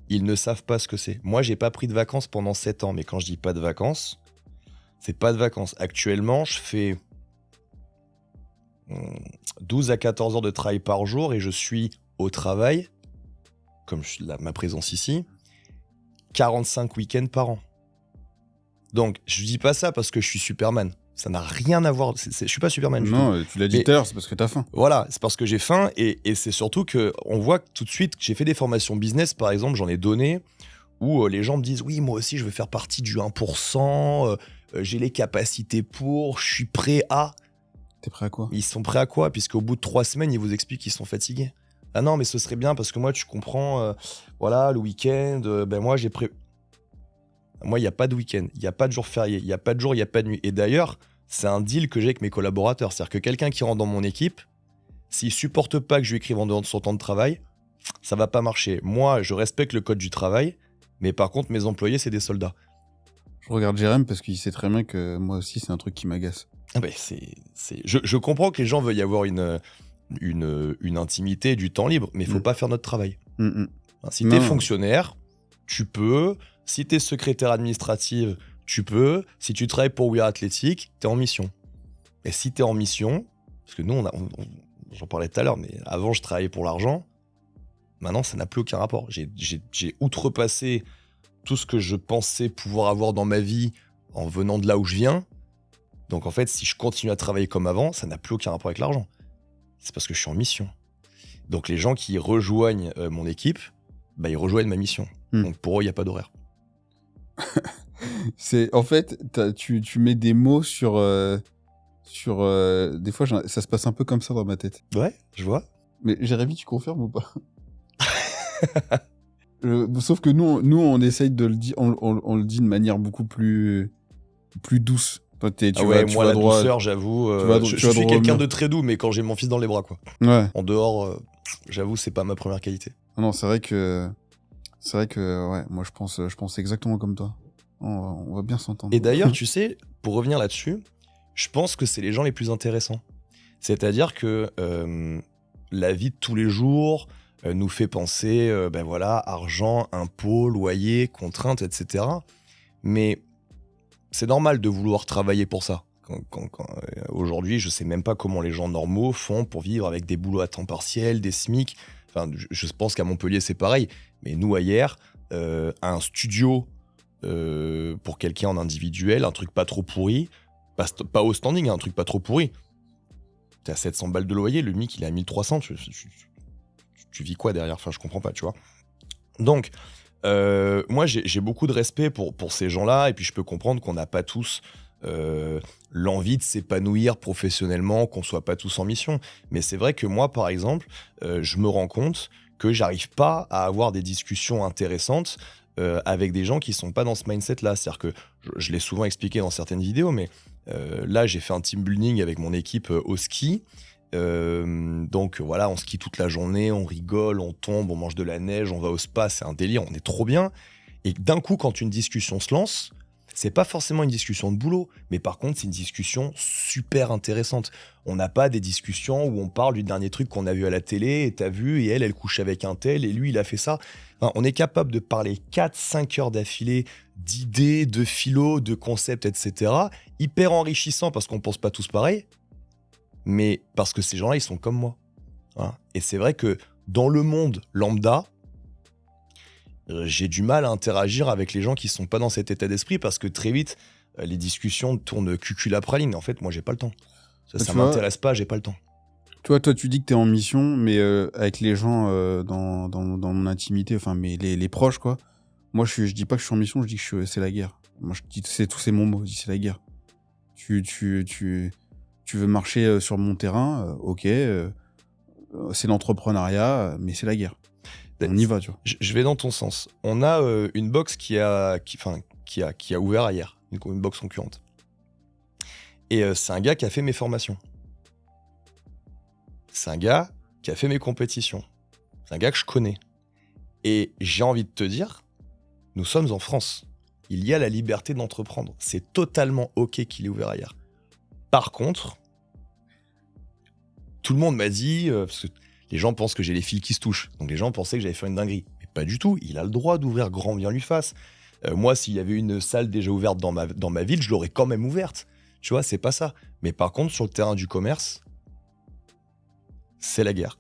ils ne savent pas ce que c'est. Moi, j'ai pas pris de vacances pendant 7 ans, mais quand je dis pas de vacances, c'est pas de vacances. Actuellement, je fais 12 à 14 heures de travail par jour et je suis au travail, comme ma présence ici, 45 week-ends par an. Donc, je dis pas ça parce que je suis Superman. Ça n'a rien à voir. Je suis pas Superman du tout. Non, tu l'as dit tout à l'heure, c'est parce que t'as faim. Voilà, c'est parce que j'ai faim et c'est surtout qu'on voit tout de suite que j'ai fait des formations business, par exemple, j'en ai donné, où les gens me disent « Oui, moi aussi, je veux faire partie du 1%, j'ai les capacités pour, je suis prêt à... » T'es prêt à quoi? Ils sont prêts à quoi? Puisqu'au bout de 3 semaines, ils vous expliquent qu'ils sont fatigués. Ah non, mais ce serait bien parce que moi, tu comprends, voilà, le week-end, ben moi, j'ai prévu... Moi, il n'y a pas de week-end, il n'y a pas de jour férié, il n'y a pas de jour, il n'y a pas de nuit. Et d'ailleurs, c'est un deal que j'ai avec mes collaborateurs. C'est-à-dire que quelqu'un qui rentre dans mon équipe, s'il supporte pas que je lui écrive en dehors de son temps de travail, ça va pas marcher. Moi, je respecte le code du travail, mais par contre, mes employés, c'est des soldats. Je regarde Jérém parce qu'il sait très bien que moi aussi, c'est un truc qui m'agace. Ah ben, je comprends que les gens veuillent avoir une intimité, du temps libre, mais il faut pas faire notre travail. Si t'es fonctionnaire, tu peux... Si t'es secrétaire administrative, tu peux. Si tu travailles pour We Are Athletic, t'es en mission. Et si t'es en mission, parce que nous, j'en parlais tout à l'heure, mais avant, je travaillais pour l'argent. Maintenant, ça n'a plus aucun rapport. J'ai outrepassé tout ce que je pensais pouvoir avoir dans ma vie en venant de là où je viens. Donc, en fait, si je continue à travailler comme avant, ça n'a plus aucun rapport avec l'argent. C'est parce que je suis en mission. Donc les gens qui rejoignent mon équipe, bah, ils rejoignent ma mission. Donc pour eux, il n'y a pas d'horaire. En fait, tu mets des mots sur... des fois, ça se passe un peu comme ça dans ma tête. Ouais, je vois. Mais Jérémy, tu confirmes ou pas? Sauf que nous, on essaye de le dire, on le dit de manière beaucoup plus douce. Toi, moi, la douceur, j'avoue, je suis quelqu'un de très doux, mais quand j'ai mon fils dans les bras, quoi. Ouais. En dehors, j'avoue, c'est pas ma première qualité. Non, c'est vrai que, ouais, moi, je pense exactement comme toi. On va bien s'entendre. Et d'ailleurs, tu sais, pour revenir là-dessus, je pense que c'est les gens les plus intéressants. C'est-à-dire que la vie de tous les jours nous fait penser, argent, impôts, loyer, contraintes, etc. Mais c'est normal de vouloir travailler pour ça. Aujourd'hui, je sais même pas comment les gens normaux font pour vivre avec des boulots à temps partiel, des SMIC. Enfin, je pense qu'à Montpellier, c'est pareil. Mais nous, ailleurs, un studio pour quelqu'un en individuel, un truc pas trop pourri, pas au standing, un truc pas trop pourri. T'es à 700 balles de loyer, le MIC, il est à 1300. Tu vis quoi derrière? Enfin, je comprends pas, tu vois. Donc, moi, j'ai beaucoup de respect pour ces gens-là, et puis je peux comprendre qu'on n'a pas tous l'envie de s'épanouir professionnellement, qu'on soit pas tous en mission. Mais c'est vrai que moi, par exemple, je me rends compte que j'arrive pas à avoir des discussions intéressantes avec des gens qui sont pas dans ce mindset-là. C'est-à-dire que je l'ai souvent expliqué dans certaines vidéos, mais là, j'ai fait un team building avec mon équipe au ski. Donc voilà, on skie toute la journée, on rigole, on tombe, on mange de la neige, on va au spa, c'est un délire, on est trop bien. Et d'un coup, quand une discussion se lance, c'est pas forcément une discussion de boulot, mais par contre, c'est une discussion super intéressante. On n'a pas des discussions où on parle du dernier truc qu'on a vu à la télé, et t'as vu, et elle couche avec un tel, et lui, il a fait ça. Enfin, on est capable de parler 4-5 heures d'affilée d'idées, de philo, de concepts, etc. Hyper enrichissant parce qu'on pense pas tous pareil, mais parce que ces gens-là, ils sont comme moi. Hein. Et c'est vrai que dans le monde lambda, j'ai du mal à interagir avec les gens qui sont pas dans cet état d'esprit parce que très vite, les discussions tournent cucul-à-praline. En fait, moi, j'ai pas le temps. Ça m'intéresse pas, j'ai pas le temps. Toi, tu dis que t'es en mission, mais avec les gens dans mon intimité, enfin, mais les proches, quoi. Moi, je dis pas que je suis en mission, je dis que c'est la guerre. Moi, je dis c'est tous ces mots, je dis c'est la guerre. Tu veux marcher sur mon terrain, ok, c'est l'entrepreneuriat, mais c'est la guerre. On y va, tu vois. Je vais dans ton sens. On a une box qui a ouvert hier, une box concurrente. Et c'est un gars qui a fait mes formations. C'est un gars qui a fait mes compétitions. C'est un gars que je connais. Et j'ai envie de te dire, nous sommes en France. Il y a la liberté d'entreprendre. C'est totalement ok qu'il ait ouvert hier. Par contre, tout le monde m'a dit, parce que les gens pensent que j'ai les fils qui se touchent. Donc les gens pensaient que j'allais faire une dinguerie. Mais pas du tout. Il a le droit d'ouvrir, grand bien lui fasse. Moi, s'il y avait une salle déjà ouverte dans ma ville, je l'aurais quand même ouverte. Tu vois, c'est pas ça. Mais par contre, sur le terrain du commerce, c'est la guerre.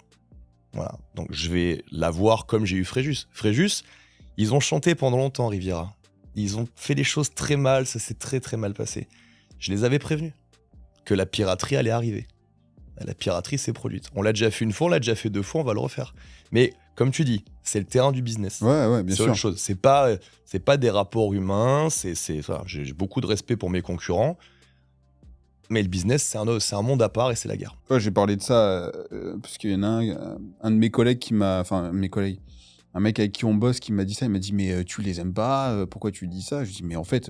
Voilà. Donc je vais la voir comme j'ai eu Fréjus. Fréjus, ils ont chanté pendant longtemps, Riviera. Ils ont fait des choses très mal, ça s'est très très mal passé. Je les avais prévenus que la piraterie allait arriver. La piraterie s'est produite. On l'a déjà fait une fois, on l'a déjà fait 2 fois, on va le refaire. Mais comme tu dis, c'est le terrain du business. Ouais, bien sûr. C'est autre chose. C'est pas des rapports humains. J'ai beaucoup de respect pour mes concurrents. Mais le business, c'est un monde à part et c'est la guerre. Ouais, j'ai parlé de ça parce qu'il y en a un de mes collègues qui m'a... Enfin, mes collègues. Un mec avec qui on bosse qui m'a dit ça. Il m'a dit, mais tu les aimes pas pourquoi tu dis ça? Je dis, mais en fait,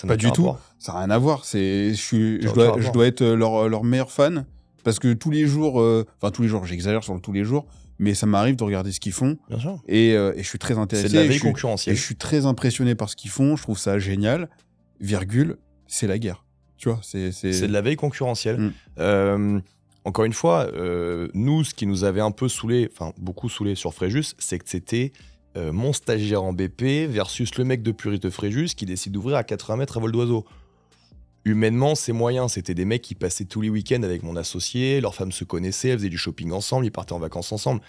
pas du tout. Ça n'a rien à voir. Je dois être leur meilleur fan. Parce que tous les jours... Enfin, tous les jours, j'exagère sur le tous les jours. Mais ça m'arrive de regarder ce qu'ils font. Bien sûr. Et je suis très intéressé. C'est de la veille concurrentielle. Et je suis très impressionné par ce qu'ils font. Je trouve ça génial. Virgule, c'est la guerre. Tu vois, c'est de la veille concurrentielle. Encore une fois, nous, ce qui nous avait un peu saoulé, enfin beaucoup saoulé sur Fréjus, c'est que c'était mon stagiaire en BP versus le mec de Purite Fréjus qui décide d'ouvrir à 80 mètres à vol d'oiseau. Humainement, c'est moyen. C'était des mecs qui passaient tous les week-ends avec mon associé, leurs femmes se connaissaient, elles faisaient du shopping ensemble, ils partaient en vacances ensemble.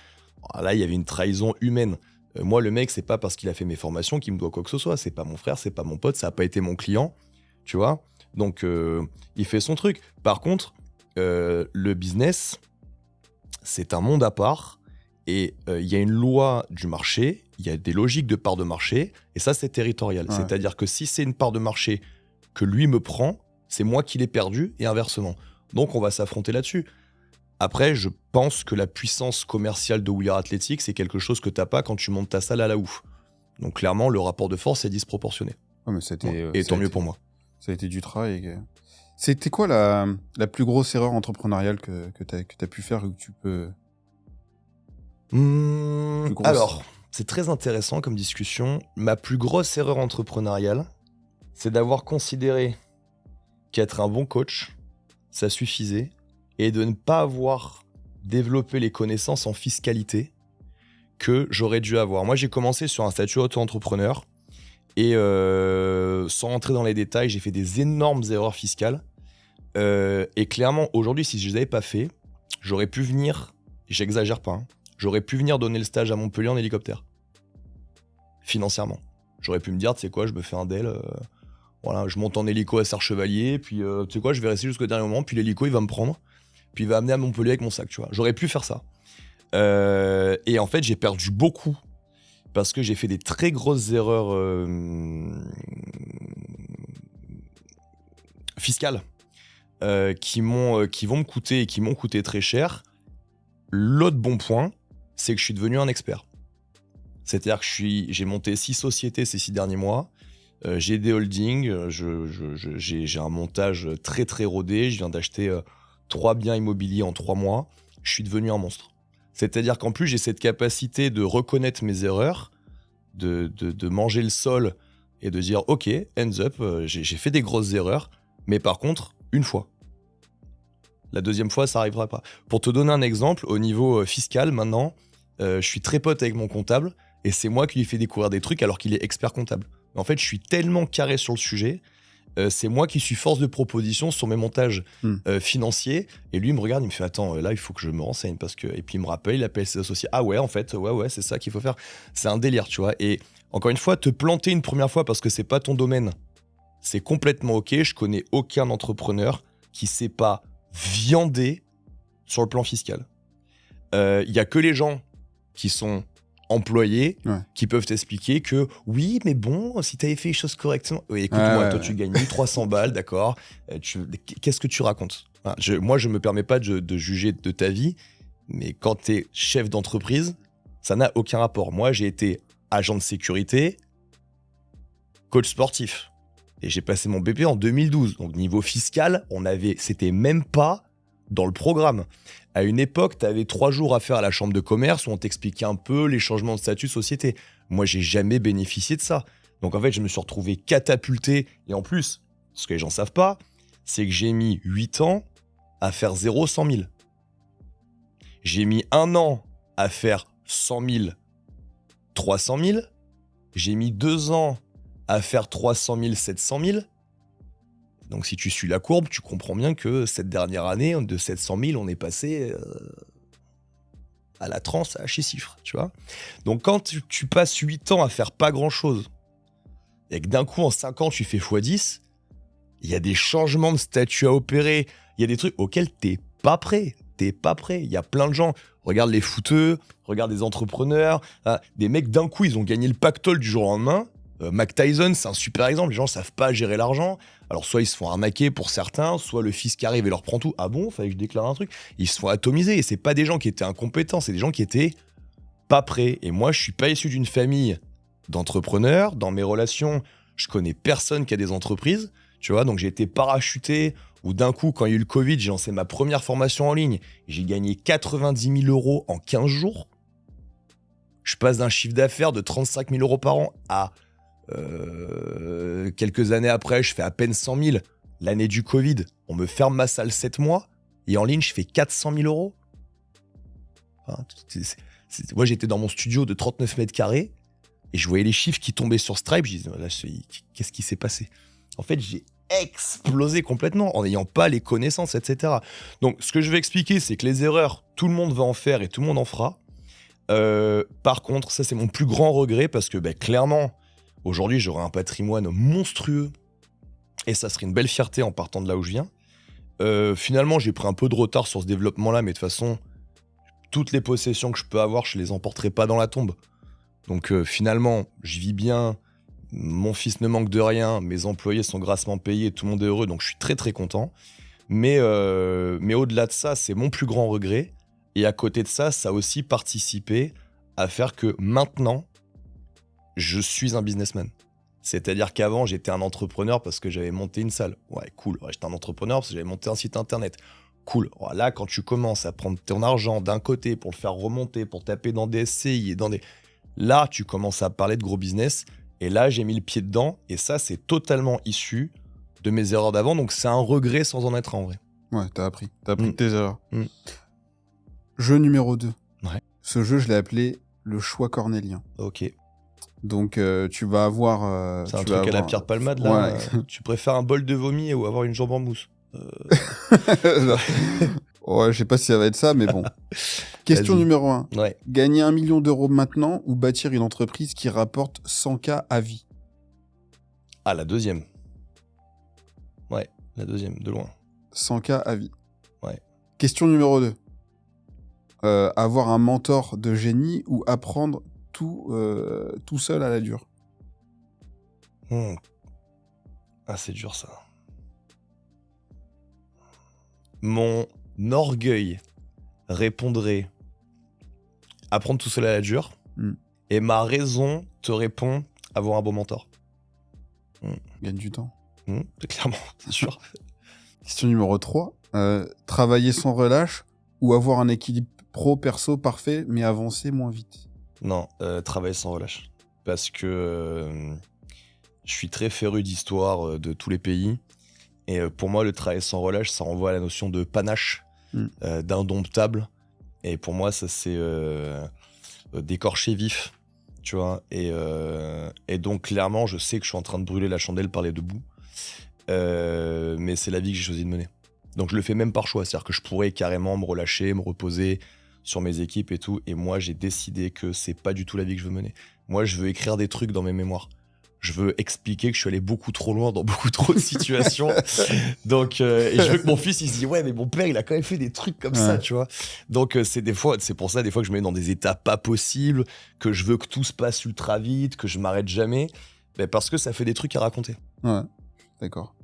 Alors là, il y avait une trahison humaine. Moi, le mec, c'est pas parce qu'il a fait mes formations qu'il me doit quoi que ce soit. C'est pas mon frère, c'est pas mon pote, ça a pas été mon client, tu vois. Donc, il fait son truc. Par contre, le business, c'est un monde à part. Et il y a une loi du marché, il y a des logiques de part de marché, et ça, c'est territorial. Ouais. C'est-à-dire que si c'est une part de marché que lui me prend, c'est moi qui l'ai perdu, et inversement. Donc, on va s'affronter là-dessus. Après, je pense que la puissance commerciale de We Are Athletic, c'est quelque chose que t'as pas quand tu montes ta salle à la ouf. Donc, clairement, le rapport de force est disproportionné. Ouais, mais c'était, Et ça tant a mieux été- pour moi. Ça a été du travail. C'était quoi la plus grosse erreur entrepreneuriale que t'as pu faire ou que tu peux... Plus grosse. Alors, c'est très intéressant comme discussion. Ma plus grosse erreur entrepreneuriale, c'est d'avoir considéré qu'être un bon coach, ça suffisait, et de ne pas avoir développé les connaissances en fiscalité que j'aurais dû avoir. Moi, j'ai commencé sur un statut auto-entrepreneur, et sans rentrer dans les détails, j'ai fait des énormes erreurs fiscales. Et clairement, aujourd'hui, si je les avais pas fait, j'aurais pu venir, j'exagère pas, hein, j'aurais pu venir donner le stage à Montpellier en hélicoptère. Financièrement. J'aurais pu me dire, tu sais quoi, je me fais un DEL, voilà, je monte en hélico à Serre-Chevalier, puis tu sais quoi, je vais rester jusqu'au dernier moment, puis l'hélico, il va me prendre, puis il va amener à Montpellier avec mon sac, tu vois. J'aurais pu faire ça. Et en fait, j'ai perdu beaucoup, parce que j'ai fait des très grosses erreurs fiscales qui vont me coûter et qui m'ont coûté très cher. L'autre bon point, c'est que je suis devenu un expert. C'est-à-dire que j'ai monté 6 sociétés ces 6 derniers mois. J'ai des holdings, j'ai un montage très très rodé. Je viens d'acheter 3 biens immobiliers en 3 mois. Je suis devenu un monstre. C'est-à-dire qu'en plus, j'ai cette capacité de reconnaître mes erreurs, de manger le sol et de dire « Ok, hands up, j'ai fait des grosses erreurs, mais par contre, une fois. » La deuxième fois, ça n'arrivera pas. Pour te donner un exemple, au niveau fiscal, maintenant, je suis très pote avec mon comptable et c'est moi qui lui fais découvrir des trucs alors qu'il est expert comptable. En fait, je suis tellement carré sur le sujet, c'est moi qui suis force de proposition sur mes montages financiers. Et lui, il me regarde, il me fait « Attends, là, il faut que je me renseigne. » parce que... Et puis, il me rappelle, il appelle ses associés. « Ah ouais, en fait, ouais, c'est ça qu'il faut faire. » C'est un délire, tu vois. Et encore une fois, te planter une première fois parce que c'est pas ton domaine, c'est complètement OK. Je connais aucun entrepreneur qui sait pas viander sur le plan fiscal. Il y a que les gens qui sont employés qui peuvent t'expliquer que oui, mais bon, si t'avais fait les choses correctement... Oui, écoute-moi, toi, tu gagnes 1300 balles, d'accord. Qu'est-ce que tu racontes? Moi, je me permets pas de juger de ta vie, mais quand t'es chef d'entreprise, ça n'a aucun rapport. Moi, j'ai été agent de sécurité, coach sportif. Et j'ai passé mon BP en 2012. Donc, niveau fiscal, c'était même pas dans le programme. À une époque, tu avais 3 jours à faire à la chambre de commerce où on t'expliquait un peu les changements de statut de société. Moi, j'ai jamais bénéficié de ça. Donc, en fait, je me suis retrouvé catapulté. Et en plus, ce que les gens savent pas, c'est que j'ai mis 8 ans à faire 100 000. J'ai mis 1 an à faire 100 000, 300 000. J'ai mis 2 ans à faire 300 000, 700 000. Donc si tu suis la courbe, tu comprends bien que cette dernière année, de 700 000, on est passé à la transe, à chiffres, tu vois. Donc quand tu passes 8 ans à faire pas grand-chose, et que d'un coup, en 5 ans, tu fais x10, il y a des changements de statut à opérer, il y a des trucs auxquels t'es pas prêt. T'es pas prêt. Il y a plein de gens, regarde les footeux, regarde des entrepreneurs, des mecs d'un coup, ils ont gagné le pactole du jour au lendemain. Mike Tyson, c'est un super exemple. Les gens savent pas gérer l'argent. Alors, soit ils se font arnaquer pour certains, soit le fisc arrive et leur prend tout. Ah bon, fallait que je déclare un truc. Ils se font atomiser. Et c'est pas des gens qui étaient incompétents, c'est des gens qui étaient pas prêts. Et moi, je suis pas issu d'une famille d'entrepreneurs. Dans mes relations, je connais personne qui a des entreprises. Tu vois, donc j'ai été parachuté. Ou d'un coup, quand il y a eu le Covid, j'ai lancé ma première formation en ligne. J'ai gagné 90 000 € en 15 jours. Je passe d'un chiffre d'affaires de 35 000 € par an à... quelques années après, je fais à peine 100 000. L'année du Covid, on me ferme ma salle 7 mois et en ligne, je fais 400 000 €. Enfin, moi, j'étais dans mon studio de 39 mètres carrés et je voyais les chiffres qui tombaient sur Stripe. Je disais, là, qu'est-ce qui s'est passé? En fait, j'ai explosé complètement en n'ayant pas les connaissances, etc. Donc, ce que je vais expliquer, c'est que les erreurs, tout le monde va en faire et tout le monde en fera. Par contre, ça, c'est mon plus grand regret parce que, clairement, aujourd'hui, j'aurais un patrimoine monstrueux et ça serait une belle fierté en partant de là où je viens. Finalement, j'ai pris un peu de retard sur ce développement-là, mais de toute façon, toutes les possessions que je peux avoir, je les emporterai pas dans la tombe. Donc finalement, je vis bien, mon fils ne manque de rien, mes employés sont grassement payés, tout le monde est heureux, donc je suis très très content. Mais au-delà de ça, c'est mon plus grand regret. Et à côté de ça, ça a aussi participé à faire que maintenant, je suis un businessman. C'est-à-dire qu'avant, j'étais un entrepreneur parce que j'avais monté une salle. Ouais, cool. Ouais, j'étais un entrepreneur parce que j'avais monté un site internet. Cool. Ouais, là, quand tu commences à prendre ton argent d'un côté pour le faire remonter, pour taper dans des SCI et dans des... Là, tu commences à parler de gros business. Et là, j'ai mis le pied dedans. Et ça, c'est totalement issu de mes erreurs d'avant. Donc, c'est un regret sans en être un, en vrai. Ouais, t'as appris. T'as appris de tes erreurs. Mm. Jeu numéro 2. Ouais. Ce jeu, je l'ai appelé le choix cornélien. Ok. Donc, tu vas avoir... C'est un truc à la Pierre Palmade, là. Ouais. Tu préfères un bol de vomi ou avoir une jambe en mousse? Ouais, je sais pas si ça va être ça, mais bon. Question Vas-y. numéro 1. Ouais. Gagner 1 million d'euros maintenant ou bâtir une entreprise qui rapporte 100K à vie? Ah, la deuxième. Ouais, la deuxième, de loin. 100K à vie. Ouais. Question numéro 2. Avoir un mentor de génie ou apprendre tout seul à la dure? Ah, c'est dur, ça. Mon orgueil répondrait apprendre tout seul à la dure. Et ma raison te répond avoir un bon mentor. Gagne du temps. Clairement, c'est sûr. Question numéro 3. Travailler sans relâche ou avoir un équilibre pro-perso parfait mais avancer moins vite? Non, travailler sans relâche. Parce que je suis très féru d'histoire de tous les pays. Et pour moi, le travail sans relâche, ça renvoie à la notion de panache, d'indomptable. Et pour moi, ça, c'est d'écorcher vif, tu vois. Et donc, clairement, je sais que je suis en train de brûler la chandelle par les deux bouts. Mais c'est la vie que j'ai choisi de mener. Donc, je le fais même par choix. C'est-à-dire que je pourrais carrément me relâcher, me reposer sur mes équipes et tout. Et moi, j'ai décidé que c'est pas du tout la vie que je veux mener. Moi, je veux écrire des trucs dans mes mémoires. Je veux expliquer que je suis allé beaucoup trop loin dans beaucoup trop de situations. Donc, et je veux que mon fils, il se dise, ouais, mais mon père, il a quand même fait des trucs comme ça, tu vois. Donc, c'est pour ça, des fois, que je me mets dans des états pas possibles, que je veux que tout se passe ultra vite, que je m'arrête jamais. Ben, parce que ça fait des trucs à raconter. Ouais, d'accord.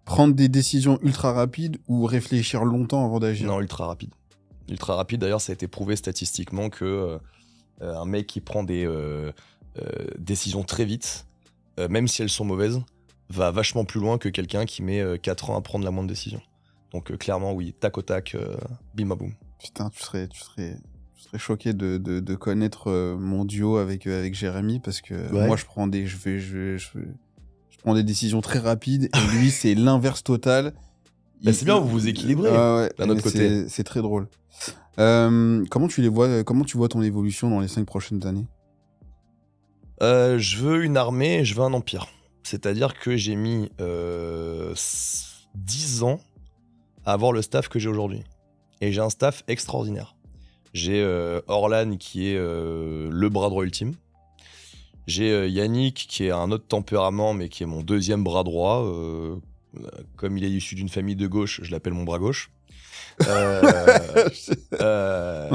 Prendre des décisions ultra rapides ou réfléchir longtemps avant d'agir? Non, ultra rapide. Ultra rapide, d'ailleurs, ça a été prouvé statistiquement que un mec qui prend des décisions très vite, même si elles sont mauvaises, va vachement plus loin que quelqu'un qui met 4 ans à prendre la moindre décision. Donc clairement, oui, tac au tac, bim à boum. Putain, tu serais choqué de connaître mon duo avec Jérémy, parce que moi, je prends des décisions très rapides et lui, c'est l'inverse total. Bah, c'est bien, vous vous équilibrez d'un autre côté. C'est très drôle. Comment tu vois ton évolution dans les 5 prochaines années? Je veux une armée et je veux un empire. C'est-à-dire que j'ai mis 10 ans à avoir le staff que j'ai aujourd'hui. Et j'ai un staff extraordinaire. J'ai Orlan qui est le bras droit ultime. J'ai Yannick qui est un autre tempérament mais qui est mon deuxième bras droit. Comme il est issu d'une famille de gauche, je l'appelle mon bras gauche. Ne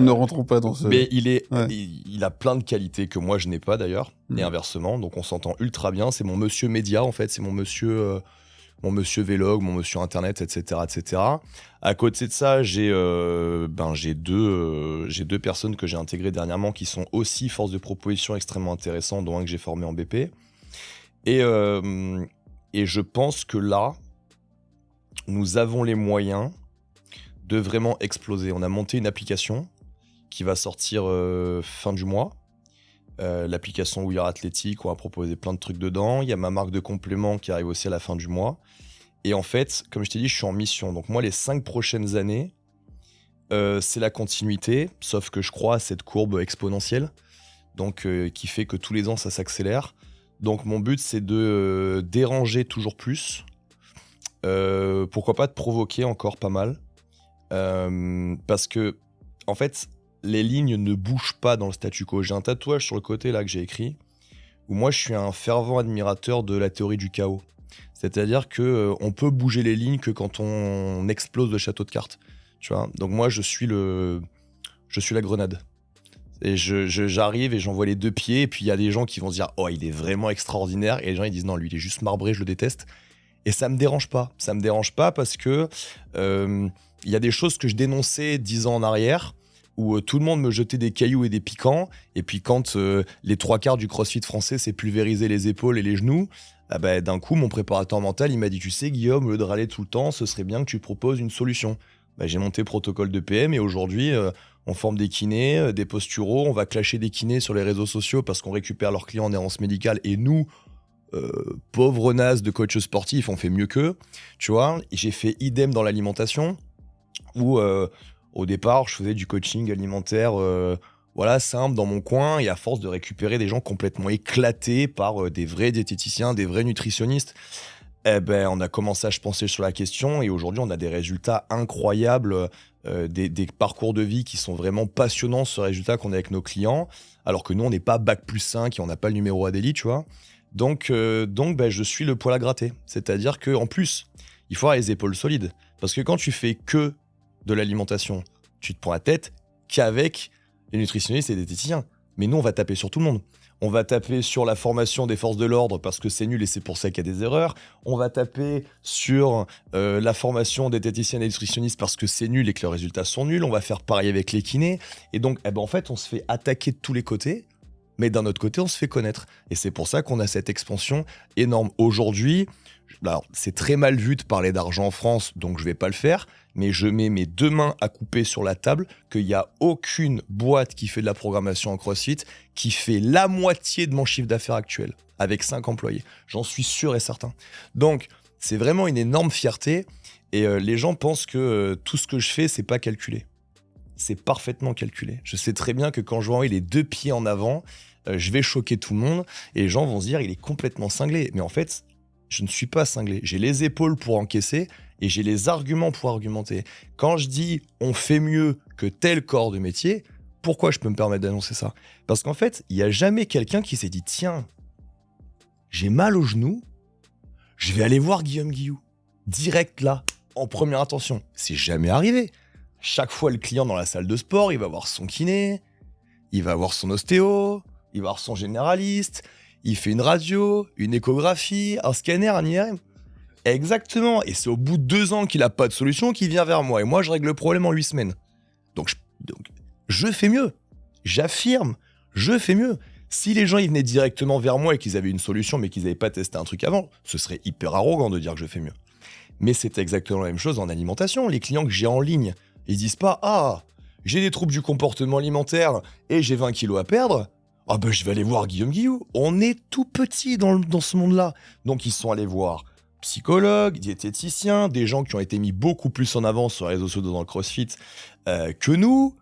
rentrons pas dans ce... Mais il a plein de qualités que moi je n'ai pas d'ailleurs, et inversement, donc on s'entend ultra bien. C'est mon monsieur média en fait, c'est mon monsieur vlog, mon monsieur internet, etc., etc. À côté de ça, j'ai deux personnes que j'ai intégrées dernièrement qui sont aussi force de proposition extrêmement intéressantes, dont un que j'ai formé en BP. Et je pense que là, nous avons les moyens de vraiment exploser. On a monté une application qui va sortir fin du mois. L'application We Are Athletic, on va proposer plein de trucs dedans. Il y a ma marque de compléments qui arrive aussi à la fin du mois. Et en fait, comme je t'ai dit, je suis en mission. Donc moi, les 5 prochaines années, c'est la continuité, sauf que je crois à cette courbe exponentielle, donc qui fait que tous les ans, ça s'accélère. Donc mon but, c'est de déranger toujours plus. Pourquoi pas de provoquer encore pas mal. Parce que, en fait, les lignes ne bougent pas dans le statu quo. J'ai un tatouage sur le côté là que j'ai écrit, où moi je suis un fervent admirateur de la théorie du chaos. C'est-à-dire que on peut bouger les lignes que quand on explose le château de cartes. Tu vois, donc moi, je suis la grenade. Et j'arrive et j'envoie les 2 pieds. Et puis, il y a des gens qui vont se dire, oh, il est vraiment extraordinaire. Et les gens, ils disent, non, lui, il est juste marbré, je le déteste. Et ça me dérange pas. Ça me dérange pas parce que il y a des choses que je dénonçais 10 ans en arrière où tout le monde me jetait des cailloux et des piquants. Et puis quand les 3/4 du crossfit français s'est pulvérisé les épaules et les genoux, d'un coup, mon préparateur mental, il m'a dit, tu sais, Guillaume, au lieu de râler tout le temps, ce serait bien que tu proposes une solution. J'ai monté protocole de PM et aujourd'hui, on forme des kinés, des posturaux, on va clasher des kinés sur les réseaux sociaux parce qu'on récupère leurs clients en errance médicale et nous, pauvres nazes de coachs sportifs, on fait mieux qu'eux, tu vois. J'ai fait idem dans l'alimentation où au départ je faisais du coaching alimentaire voilà, simple dans mon coin, et à force de récupérer des gens complètement éclatés par des vrais diététiciens, des vrais nutritionnistes, on a commencé à se pencher sur la question et aujourd'hui on a des résultats incroyables, des parcours de vie qui sont vraiment passionnants, ce résultat qu'on a avec nos clients, alors que nous on n'est pas bac+5 et on n'a pas le numéro Adélie, tu vois. Donc, je suis le poil à gratter. C'est-à-dire qu'en plus, il faut avoir les épaules solides. Parce que quand tu fais que de l'alimentation, tu te prends la tête qu'avec les nutritionnistes et les diététiciens. Mais nous, on va taper sur tout le monde. On va taper sur la formation des forces de l'ordre parce que c'est nul et c'est pour ça qu'il y a des erreurs. On va taper sur la formation des diététiciens et des nutritionnistes parce que c'est nul et que leurs résultats sont nuls. On va faire pareil avec les kinés. Et donc, en fait, on se fait attaquer de tous les côtés. Mais d'un autre côté, on se fait connaître. Et c'est pour ça qu'on a cette expansion énorme. Aujourd'hui, alors, c'est très mal vu de parler d'argent en France, donc je vais pas le faire, mais je mets mes 2 mains à couper sur la table qu'il n'y a aucune boîte qui fait de la programmation en CrossFit qui fait la moitié de mon chiffre d'affaires actuel, avec 5 employés. J'en suis sûr et certain. Donc, c'est vraiment une énorme fierté. Et les gens pensent que tout ce que je fais, c'est pas calculé. C'est parfaitement calculé. Je sais très bien que quand je vais envoyer les 2 pieds en avant, je vais choquer tout le monde et les gens vont se dire il est complètement cinglé. Mais en fait, je ne suis pas cinglé. J'ai les épaules pour encaisser et j'ai les arguments pour argumenter. Quand je dis on fait mieux que tel corps de métier, pourquoi je peux me permettre d'annoncer ça? Parce qu'en fait, il n'y a jamais quelqu'un qui s'est dit tiens, j'ai mal au genou, je vais aller voir Guillaume Guillou. Direct là, en première intention. C'est jamais arrivé. Chaque fois, le client dans la salle de sport, il va voir son kiné, il va voir son ostéo, il va voir son généraliste, il fait une radio, une échographie, un scanner, un IRM. Exactement. Et c'est au bout de 2 ans qu'il n'a pas de solution qu'il vient vers moi. Et moi, je règle le problème en 8 semaines. Donc, je fais mieux. J'affirme, je fais mieux. Si les gens ils venaient directement vers moi et qu'ils avaient une solution mais qu'ils n'avaient pas testé un truc avant, ce serait hyper arrogant de dire que je fais mieux. Mais c'est exactement la même chose en alimentation. Les clients que j'ai en ligne, ils disent pas « Ah, j'ai des troubles du comportement alimentaire et j'ai 20 kilos à perdre. Ah je vais aller voir Guillaume Guillou. » On est tout petit dans ce monde-là. Donc ils sont allés voir psychologues, diététiciens, des gens qui ont été mis beaucoup plus en avant sur les réseaux sociaux dans le CrossFit que nous.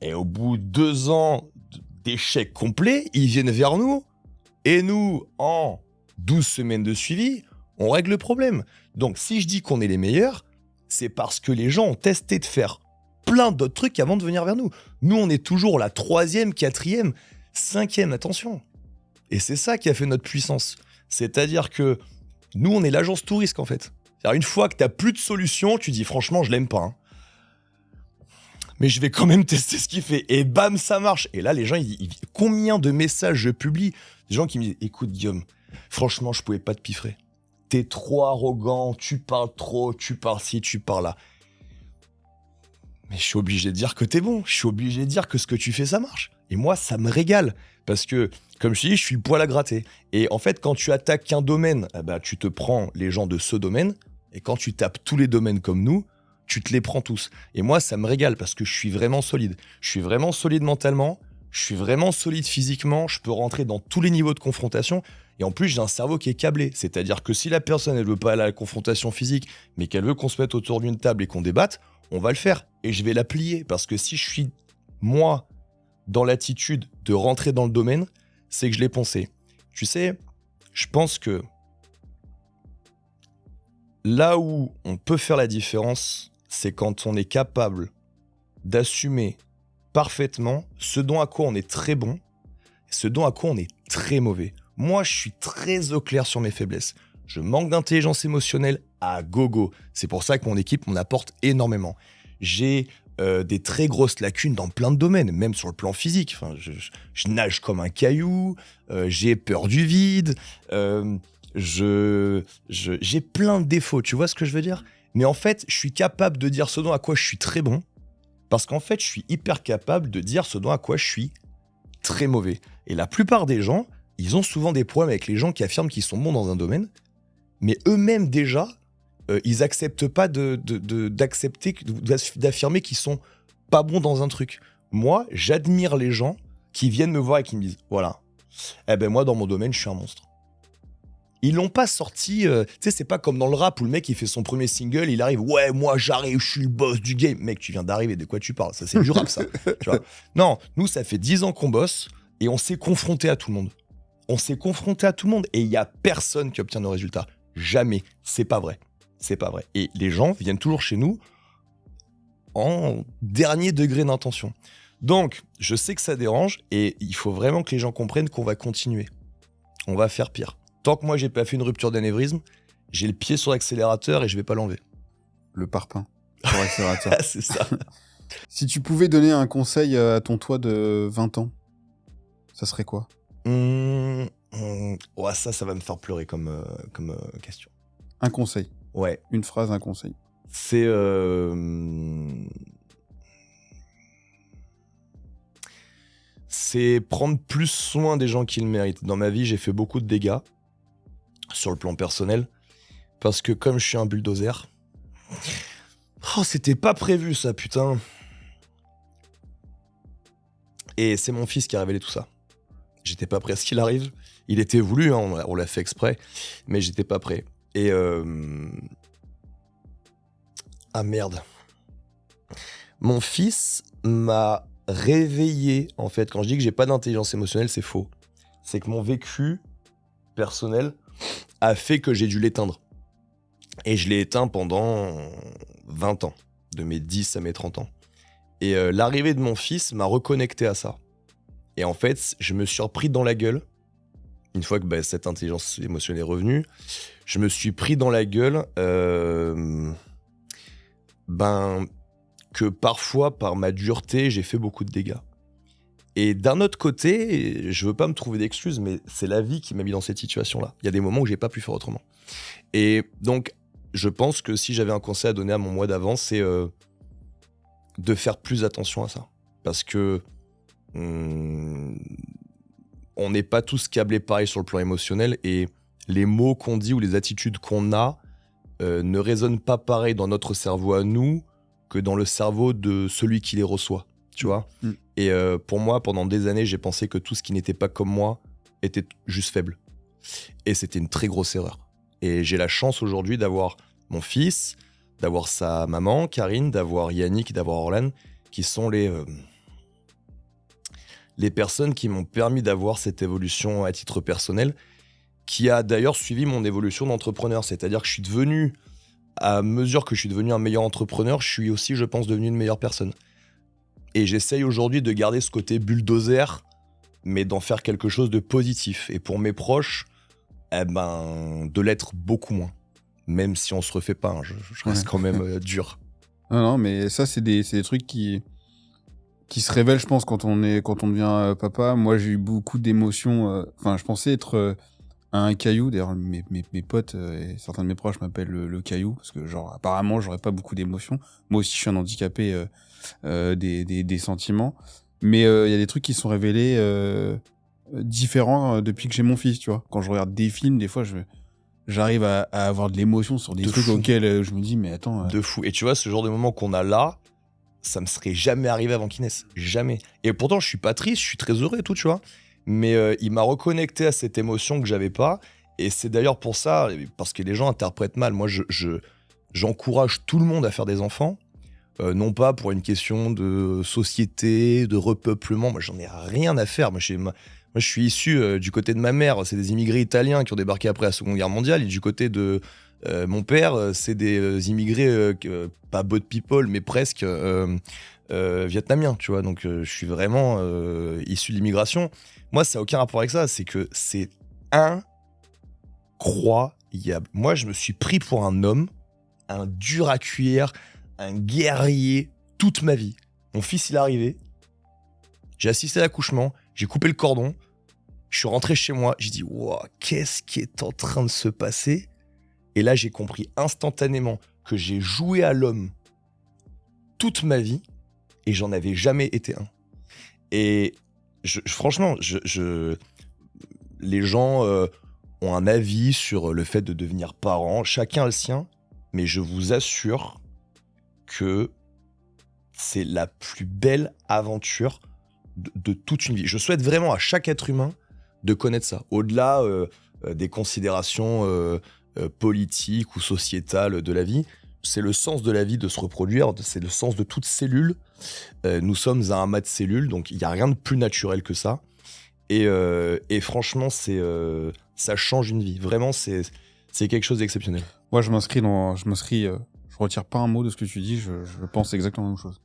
Et au bout de 2 ans d'échec complet, ils viennent vers nous. Et nous, en 12 semaines de suivi, on règle le problème. Donc si je dis qu'on est les meilleurs, c'est parce que les gens ont testé de faire plein d'autres trucs avant de venir vers nous. Nous, on est toujours la 3e, 4e, 5e, attention. Et c'est ça qui a fait notre puissance. C'est-à-dire que nous, on est l'agence tout risque, en fait. C'est-à-dire, une fois que tu n'as plus de solution, tu dis, franchement, je l'aime pas. Hein. Mais je vais quand même tester ce qu'il fait. Et bam, ça marche. Et là, les gens, combien de messages je publie? Des gens qui me disent, écoute, Guillaume, franchement, je pouvais pas te piffrer. T'es trop arrogant, tu parles trop, tu parles ci, tu parles là. Mais je suis obligé de dire que t'es bon. Je suis obligé de dire que ce que tu fais, ça marche. Et moi, ça me régale. Parce que, comme je te dis, je suis le poil à gratter. Et en fait, quand tu attaques un domaine, tu te prends les gens de ce domaine. Et quand tu tapes tous les domaines comme nous, tu te les prends tous. Et moi, ça me régale parce que je suis vraiment solide. Je suis vraiment solide mentalement. Je suis vraiment solide physiquement. Je peux rentrer dans tous les niveaux de confrontation. Et en plus, j'ai un cerveau qui est câblé. C'est-à-dire que si la personne, elle veut pas aller à la confrontation physique, mais qu'elle veut qu'on se mette autour d'une table et qu'on débatte, on va le faire. Et je vais la plier. Parce que si je suis, moi, dans l'attitude de rentrer dans le domaine, c'est que je l'ai pensé. Tu sais, je pense que là où on peut faire la différence, c'est quand on est capable d'assumer parfaitement ce dont à quoi on est très bon, ce dont à quoi on est très mauvais. Moi, je suis très au clair sur mes faiblesses. Je manque d'intelligence émotionnelle à gogo. C'est pour ça que mon équipe m'en apporte énormément. j'ai des très grosses lacunes dans plein de domaines, même sur le plan physique. Enfin, je nage comme un caillou, j'ai peur du vide, j'ai plein de défauts, tu vois ce que je veux dire? Mais en fait, je suis capable de dire ce dont à quoi je suis très bon, parce qu'en fait, je suis hyper capable de dire ce dont à quoi je suis très mauvais. Et la plupart des gens, ils ont souvent des problèmes avec les gens qui affirment qu'ils sont bons dans un domaine, mais eux-mêmes déjà, ils acceptent pas d'affirmer qu'ils sont pas bons dans un truc. Moi, j'admire les gens qui viennent me voir et qui me disent, voilà, eh ben moi dans mon domaine, je suis un monstre. Ils l'ont pas sorti, tu sais, c'est pas comme dans le rap où le mec il fait son premier single, il arrive, ouais, moi j'arrive, je suis le boss du game. Mec, tu viens d'arriver, de quoi tu parles? Ça, c'est du rap, ça. Tu vois. Non, nous, ça fait 10 ans qu'on bosse et on s'est confronté à tout le monde. On s'est confronté à tout le monde et il y a personne qui obtient nos résultats. Jamais. C'est pas vrai. C'est pas vrai. Et les gens viennent toujours chez nous en dernier degré d'intention. Donc, je sais que ça dérange et il faut vraiment que les gens comprennent qu'on va continuer. On va faire pire. Tant que moi, j'ai pas fait une rupture d'anévrisme, j'ai le pied sur l'accélérateur et je vais pas l'enlever. Le parpaing sur l'accélérateur. C'est ça. Si tu pouvais donner un conseil à ton toi de 20 ans, ça serait quoi? Ouais, ça va me faire pleurer comme question. Un conseil. Ouais. Une phrase, un conseil. C'est... c'est prendre plus soin des gens qui le méritent. Dans ma vie, j'ai fait beaucoup de dégâts sur le plan personnel parce que comme je suis un bulldozer... Oh, c'était pas prévu ça, putain. Et c'est mon fils qui a révélé tout ça. J'étais pas prêt à ce qu'il arrive. Il était voulu, hein, on l'a fait exprès, mais j'étais pas prêt. Et ah merde. Mon fils m'a réveillé, en fait. Quand je dis que j'ai pas d'intelligence émotionnelle, c'est faux. C'est que mon vécu personnel a fait que j'ai dû l'éteindre. Et je l'ai éteint pendant 20 ans, de mes 10 à mes 30 ans. Et l'arrivée de mon fils m'a reconnecté à ça. Et en fait, je me suis repris dans la gueule. Une fois que cette intelligence émotionnelle est revenue, je me suis pris dans la gueule que parfois, par ma dureté, j'ai fait beaucoup de dégâts. Et d'un autre côté, je veux pas me trouver d'excuses, mais c'est la vie qui m'a mis dans cette situation-là. Il y a des moments où j'ai pas pu faire autrement. Et donc, je pense que si j'avais un conseil à donner à mon moi d'avant, c'est de faire plus attention à ça. Parce que on n'est pas tous câblés pareil sur le plan émotionnel et les mots qu'on dit ou les attitudes qu'on a ne résonnent pas pareil dans notre cerveau à nous que dans le cerveau de celui qui les reçoit, tu vois. Et pour moi, pendant des années, j'ai pensé que tout ce qui n'était pas comme moi était juste faible. Et c'était une très grosse erreur. Et j'ai la chance aujourd'hui d'avoir mon fils, d'avoir sa maman, Karine, d'avoir Yannick, d'avoir Orlan, qui sont les personnes qui m'ont permis d'avoir cette évolution à titre personnel, qui a d'ailleurs suivi mon évolution d'entrepreneur. C'est-à-dire que je suis devenu, à mesure que je suis devenu un meilleur entrepreneur, je suis aussi, je pense, devenu une meilleure personne. Et j'essaye aujourd'hui de garder ce côté bulldozer, mais d'en faire quelque chose de positif. Et pour mes proches, de l'être beaucoup moins. Même si on se refait pas, hein, je reste quand même dur. Non, mais ça, c'est des trucs qui se révèlent, je pense, quand on devient papa. Moi, j'ai eu beaucoup d'émotions. Enfin, je pensais être un caillou. D'ailleurs, mes potes et certains de mes proches m'appellent le caillou parce que, genre, apparemment, j'aurais pas beaucoup d'émotions. Moi aussi, je suis un handicapé des sentiments. Mais il y a des trucs qui sont révélés différents depuis que j'ai mon fils, tu vois. Quand je regarde des films, des fois, j'arrive à avoir de l'émotion sur des trucs auxquels je me dis, mais attends... De fou. Et tu vois, ce genre de moment qu'on a là, ça me serait jamais arrivé avant qu'il naisse. Jamais. Et pourtant, je suis pas triste, je suis très heureux et tout, tu vois. Mais il m'a reconnecté à cette émotion que j'avais pas. Et c'est d'ailleurs pour ça, parce que les gens interprètent mal. Moi, j'encourage tout le monde à faire des enfants. Non pas pour une question de société, de repeuplement. Moi, j'en ai rien à faire. Moi, je suis issu du côté de ma mère. C'est des immigrés italiens qui ont débarqué après la Seconde Guerre mondiale. Et du côté de mon père, c'est des immigrés, pas boat people, mais presque vietnamiens, tu vois. Donc, je suis vraiment issu de l'immigration. Moi, ça n'a aucun rapport avec ça. C'est que c'est incroyable. Moi, je me suis pris pour un homme, un dur à cuire, un guerrier toute ma vie. Mon fils, il est arrivé. J'ai assisté à l'accouchement. J'ai coupé le cordon. Je suis rentré chez moi. J'ai dit, wow, qu'est-ce qui est en train de se passer? Et là, j'ai compris instantanément que j'ai joué à l'homme toute ma vie et j'en avais jamais été un. Et franchement, les gens ont un avis sur le fait de devenir parent. Chacun a le sien. Mais je vous assure que c'est la plus belle aventure de toute une vie. Je souhaite vraiment à chaque être humain de connaître ça. Au-delà des considérations politiques ou sociétales de la vie, c'est le sens de la vie de se reproduire, c'est le sens de toute cellule. Nous sommes un amas de cellules, donc il n'y a rien de plus naturel que ça. Et franchement, ça change une vie. Vraiment, c'est quelque chose d'exceptionnel. Moi, je retire pas un mot de ce que tu dis, je pense exactement la même chose.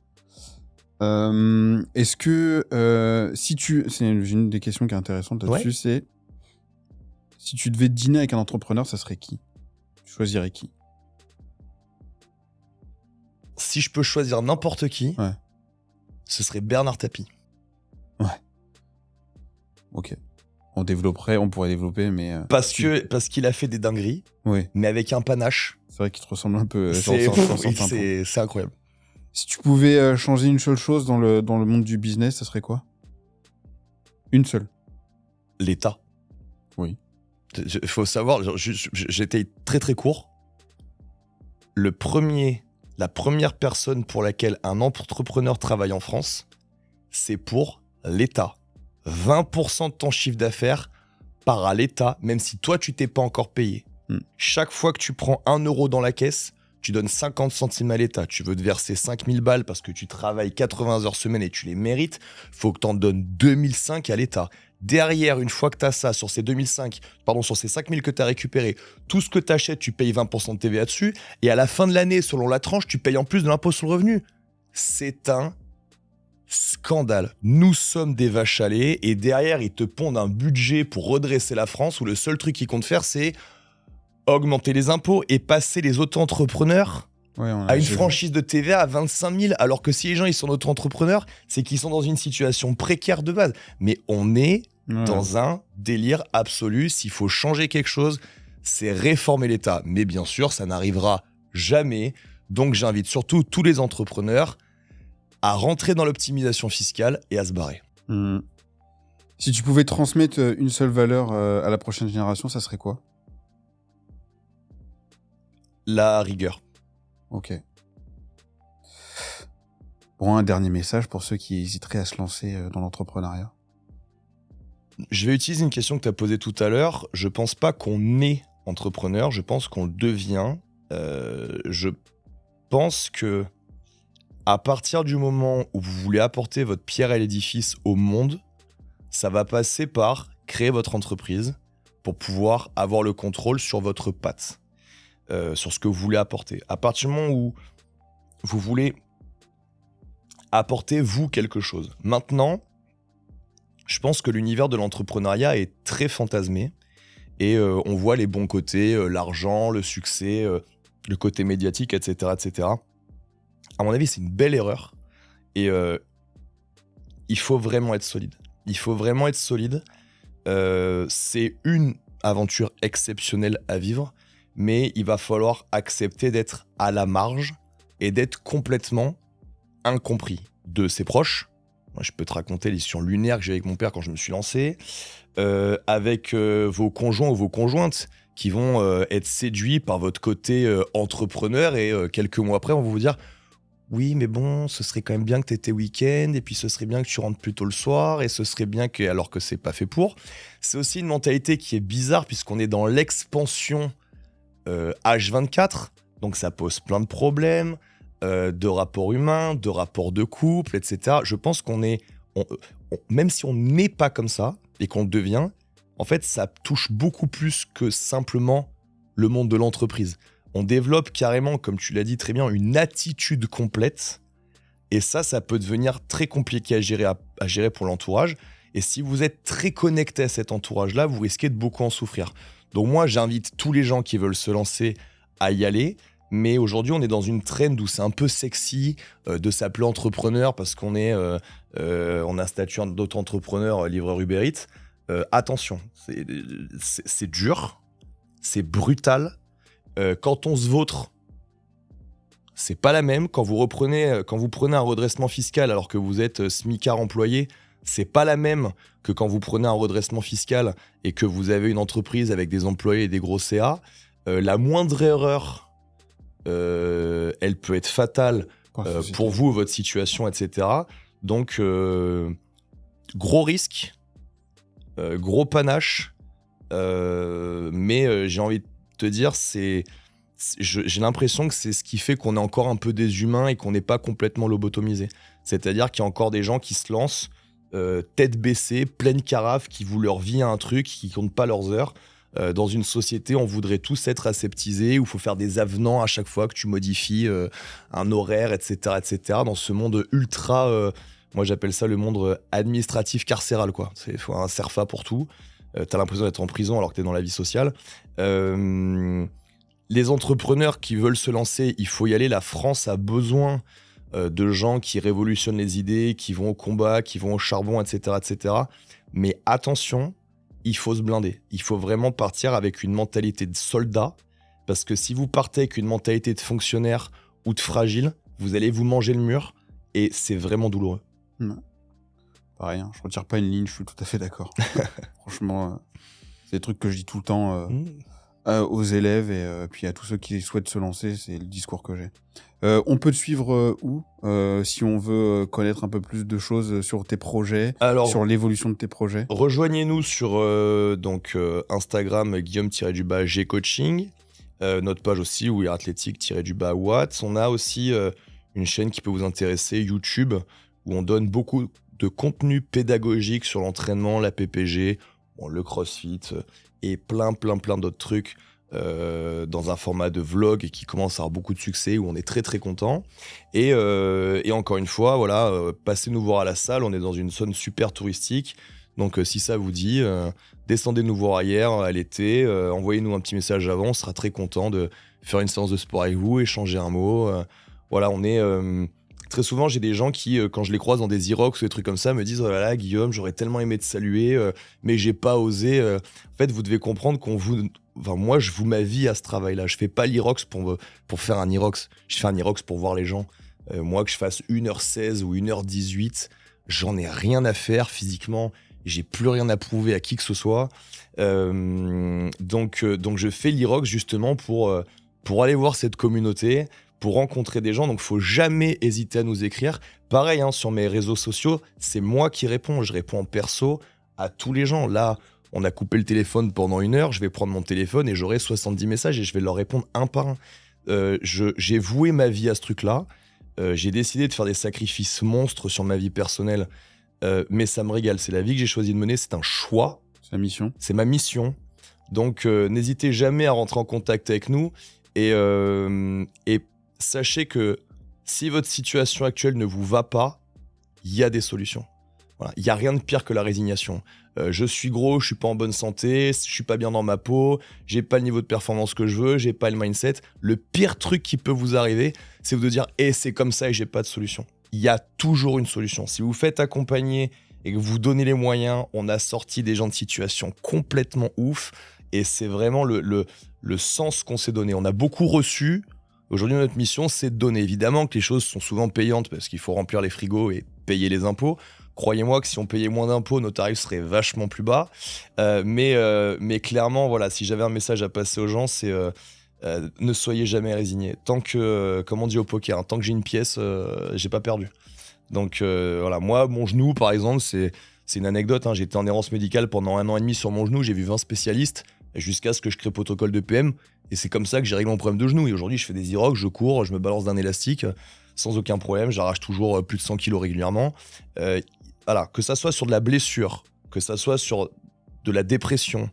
Est-ce que, j'ai une des questions qui est intéressante là-dessus, c'est si tu devais dîner avec un entrepreneur, ça serait qui? Tu choisirais qui? Si je peux choisir n'importe qui, ce serait Bernard Tapie. Ouais. Ok. On pourrait développer, mais... Parce qu'il a fait des dingueries, mais avec un panache. C'est vrai qu'il te ressemble un peu. C'est incroyable. Si tu pouvais changer une seule chose dans le monde du business, ça serait quoi? Une seule. L'État. Oui. Il faut savoir, j'étais très très court. La première personne pour laquelle un entrepreneur travaille en France, c'est pour l'État. 20% de ton chiffre d'affaires part à l'État, même si toi, tu t'es pas encore payé. Chaque fois que tu prends 1 euro dans la caisse, tu donnes 50 centimes à l'État. Tu veux te verser 5000 balles parce que tu travailles 80 heures semaine et tu les mérites, faut que tu en donnes 2005 à l'État. Derrière, une fois que tu as ça, sur ces 5000 que tu as récupérés, tout ce que tu achètes, tu payes 20% de TVA dessus. Et à la fin de l'année, selon la tranche, tu payes en plus de l'impôt sur le revenu. C'est un scandale. Nous sommes des vaches à lait et derrière, ils te pondent un budget pour redresser la France où le seul truc qu'ils comptent faire, c'est augmenter les impôts et passer les auto-entrepreneurs à une franchise de TVA à 25 000, alors que si les gens ils sont auto-entrepreneurs, c'est qu'ils sont dans une situation précaire de base. Mais on est dans un délire absolu. S'il faut changer quelque chose, c'est réformer l'État. Mais bien sûr, ça n'arrivera jamais. Donc j'invite surtout tous les entrepreneurs à rentrer dans l'optimisation fiscale et à se barrer. Si tu pouvais transmettre une seule valeur à la prochaine génération, ça serait quoi? La rigueur. Ok. Bon, un dernier message pour ceux qui hésiteraient à se lancer dans l'entrepreneuriat. Je vais utiliser une question que tu as posée tout à l'heure. Je pense pas qu'on est entrepreneur, je pense qu'on le devient. Je pense que à partir du moment où vous voulez apporter votre pierre à l'édifice au monde, ça va passer par créer votre entreprise pour pouvoir avoir le contrôle sur votre patte, sur ce que vous voulez apporter. À partir du moment où vous voulez apporter, vous, quelque chose. Maintenant, je pense que l'univers de l'entrepreneuriat est très fantasmé et on voit les bons côtés, l'argent, le succès, le côté médiatique, etc., etc. À mon avis, c'est une belle erreur et il faut vraiment être solide. Il faut vraiment être solide. C'est une aventure exceptionnelle à vivre, mais il va falloir accepter d'être à la marge et d'être complètement incompris de ses proches. Moi, je peux te raconter les sessions lunaires que j'ai avec mon père quand je me suis lancé, avec vos conjoints ou vos conjointes qui vont être séduits par votre côté entrepreneur et quelques mois après, on va vous dire « Oui, mais bon, ce serait quand même bien que tu étais week-end et puis ce serait bien que tu rentres plus tôt le soir et ce serait bien que… » alors que c'est pas fait pour. C'est aussi une mentalité qui est bizarre puisqu'on est dans l'expansion H24, donc ça pose plein de problèmes de rapports humains, de rapports de couple, etc. Je pense qu'on est… même si on n'est pas comme ça et qu'on le devient, en fait, ça touche beaucoup plus que simplement le monde de l'entreprise. On développe carrément, comme tu l'as dit très bien, une attitude complète. Et ça peut devenir très compliqué à gérer pour l'entourage. Et si vous êtes très connecté à cet entourage-là, vous risquez de beaucoup en souffrir. Donc moi, j'invite tous les gens qui veulent se lancer à y aller. Mais aujourd'hui, on est dans une trend où c'est un peu sexy de s'appeler entrepreneur parce qu'on on a un statut d'auto-entrepreneur, livreur Uber Eats. Attention, c'est dur, c'est brutal. Quand on se vautre, c'est pas la même. Quand vous prenez un redressement fiscal alors que vous êtes smicard employé, c'est pas la même que quand vous prenez un redressement fiscal et que vous avez une entreprise avec des employés et des gros CA. La moindre erreur, elle peut être fatale pour vous, votre situation, etc. Donc, gros risque, gros panache, mais j'ai envie de te dire, j'ai l'impression que c'est ce qui fait qu'on est encore un peu des humains et qu'on n'est pas complètement lobotomisé. C'est-à-dire qu'il y a encore des gens qui se lancent tête baissée, pleine carafe, qui vouent leur vie à un truc, qui comptent pas leurs heures. Dans une société, on voudrait tous être aseptisés, où il faut faire des avenants à chaque fois que tu modifies un horaire, etc., etc. Dans ce monde ultra, moi j'appelle ça le monde administratif carcéral, quoi. Il faut un CERFA pour tout. T'as l'impression d'être en prison alors que t'es dans la vie sociale. Les entrepreneurs qui veulent se lancer, il faut y aller. La France a besoin de gens qui révolutionnent les idées, qui vont au combat, qui vont au charbon, etc., etc. Mais attention, il faut se blinder. Il faut vraiment partir avec une mentalité de soldat, parce que si vous partez avec une mentalité de fonctionnaire ou de fragile, vous allez vous manger le mur, et c'est vraiment douloureux. Pareil, je retire pas une ligne, je suis tout à fait d'accord. Franchement, c'est des trucs que je dis tout le temps aux élèves et puis à tous ceux qui souhaitent se lancer, c'est le discours que j'ai. On peut te suivre où si on veut connaître un peu plus de choses sur tes projets, sur l'évolution de tes projets? Rejoignez-nous sur Instagram Guillaume-Gcoaching, notre page aussi où il y a athlétique-Watts. On a aussi une chaîne qui peut vous intéresser, YouTube, où on donne beaucoup de contenu pédagogique sur l'entraînement, la PPG, le CrossFit et plein d'autres trucs dans un format de vlog et qui commence à avoir beaucoup de succès, où on est très très content. Et encore une fois, voilà, passez nous voir à la salle, on est dans une zone super touristique. Donc si ça vous dit, descendez nous voir ailleurs à l'été, envoyez-nous un petit message avant, on sera très content de faire une séance de sport avec vous, échanger un mot. Voilà, on est... Très souvent, j'ai des gens qui, quand je les croise dans des Irox ou des trucs comme ça, me disent « Oh là là, Guillaume, j'aurais tellement aimé te saluer, mais j'ai pas osé. » En fait, vous devez comprendre moi, je voue ma vie à ce travail-là. Je fais pas l'Irox pour faire un Irox. Je fais un Irox pour voir les gens. Moi, que je fasse 1h16 ou 1h18, j'en ai rien à faire physiquement. J'ai plus rien à prouver à qui que ce soit. Donc je fais l'Irox justement pour aller voir cette communauté, pour rencontrer des gens. Donc, faut jamais hésiter à nous écrire. Pareil, sur mes réseaux sociaux, c'est moi qui réponds. Je réponds en perso à tous les gens. Là, on a coupé le téléphone pendant 1 heure. Je vais prendre mon téléphone et j'aurai 70 messages et je vais leur répondre un par un. J'ai voué ma vie à ce truc-là. J'ai décidé de faire des sacrifices monstres sur ma vie personnelle. Mais ça me régale. C'est la vie que j'ai choisi de mener. C'est un choix. C'est la mission. C'est ma mission. Donc, n'hésitez jamais à rentrer en contact avec nous. Et sachez que si votre situation actuelle ne vous va pas, il y a des solutions. Voilà. Il n'y a rien de pire que la résignation. Je suis gros, je suis pas en bonne santé, je suis pas bien dans ma peau, j'ai pas le niveau de performance que je veux, j'ai pas le mindset. Le pire truc qui peut vous arriver, c'est de dire « c'est comme ça et j'ai pas de solution ». Il y a toujours une solution. Si vous faites accompagner et que vous donnez les moyens, on a sorti des gens de situations complètement ouf et c'est vraiment le sens qu'on s'est donné. On a beaucoup reçu. Aujourd'hui, notre mission, c'est de donner. Évidemment que les choses sont souvent payantes parce qu'il faut remplir les frigos et payer les impôts. Croyez-moi que si on payait moins d'impôts, nos tarifs seraient vachement plus bas. Mais clairement, voilà, si j'avais un message à passer aux gens, c'est ne soyez jamais résignés. Tant que, comme on dit au poker, tant que j'ai une pièce, j'ai pas perdu. Donc voilà, moi, mon genou, par exemple, c'est une anecdote. J'étais en errance médicale pendant 1 an et demi sur mon genou. J'ai vu 20 spécialistes jusqu'à ce que je crée protocole de PM. Et c'est comme ça que j'ai réglé mon problème de genou. Et aujourd'hui, je fais des Irox, je cours, je me balance d'un élastique sans aucun problème. J'arrache toujours plus de 100 kilos régulièrement. Voilà, que ça soit sur de la blessure, que ça soit sur de la dépression,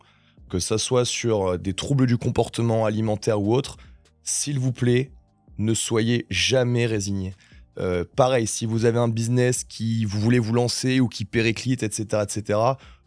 que ça soit sur des troubles du comportement alimentaire ou autre, s'il vous plaît, ne soyez jamais résignés. Pareil, si vous avez un business qui vous voulez vous lancer ou qui périclite, etc.,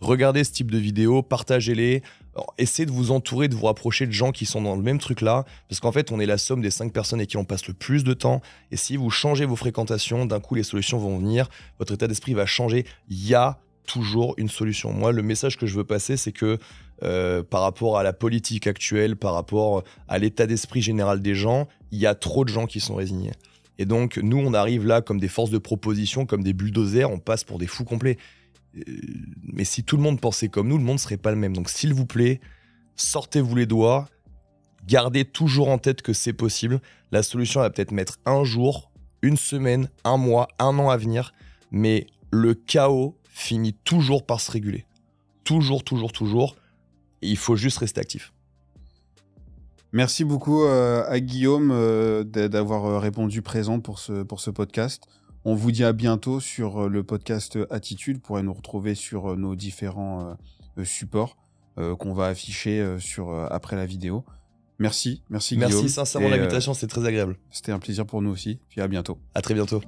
regardez ce type de vidéos, partagez-les. Alors, essayez de vous entourer, de vous rapprocher de gens qui sont dans le même truc là, parce qu'en fait, on est la somme des 5 personnes avec qui on passe le plus de temps. Et si vous changez vos fréquentations, d'un coup, les solutions vont venir, votre état d'esprit va changer. Il y a toujours une solution. Moi, le message que je veux passer, c'est que par rapport à la politique actuelle, par rapport à l'état d'esprit général des gens, il y a trop de gens qui sont résignés. Et donc, nous, on arrive là comme des forces de proposition, comme des bulldozers, on passe pour des fous complets. Mais si tout le monde pensait comme nous, le monde ne serait pas le même. Donc, s'il vous plaît, sortez-vous les doigts, gardez toujours en tête que c'est possible. La solution va peut-être mettre un jour, une semaine, un mois, un an à venir, mais le chaos finit toujours par se réguler. Toujours, toujours, toujours. Et il faut juste rester actif. Merci beaucoup à Guillaume d'avoir répondu présent pour ce podcast. On vous dit à bientôt sur le podcast Attitude. Vous pourrez nous retrouver sur nos différents supports qu'on va afficher après la vidéo. Merci Guillaume. Merci sincèrement de l'invitation, c'est très agréable. C'était un plaisir pour nous aussi. Puis à bientôt. À très bientôt.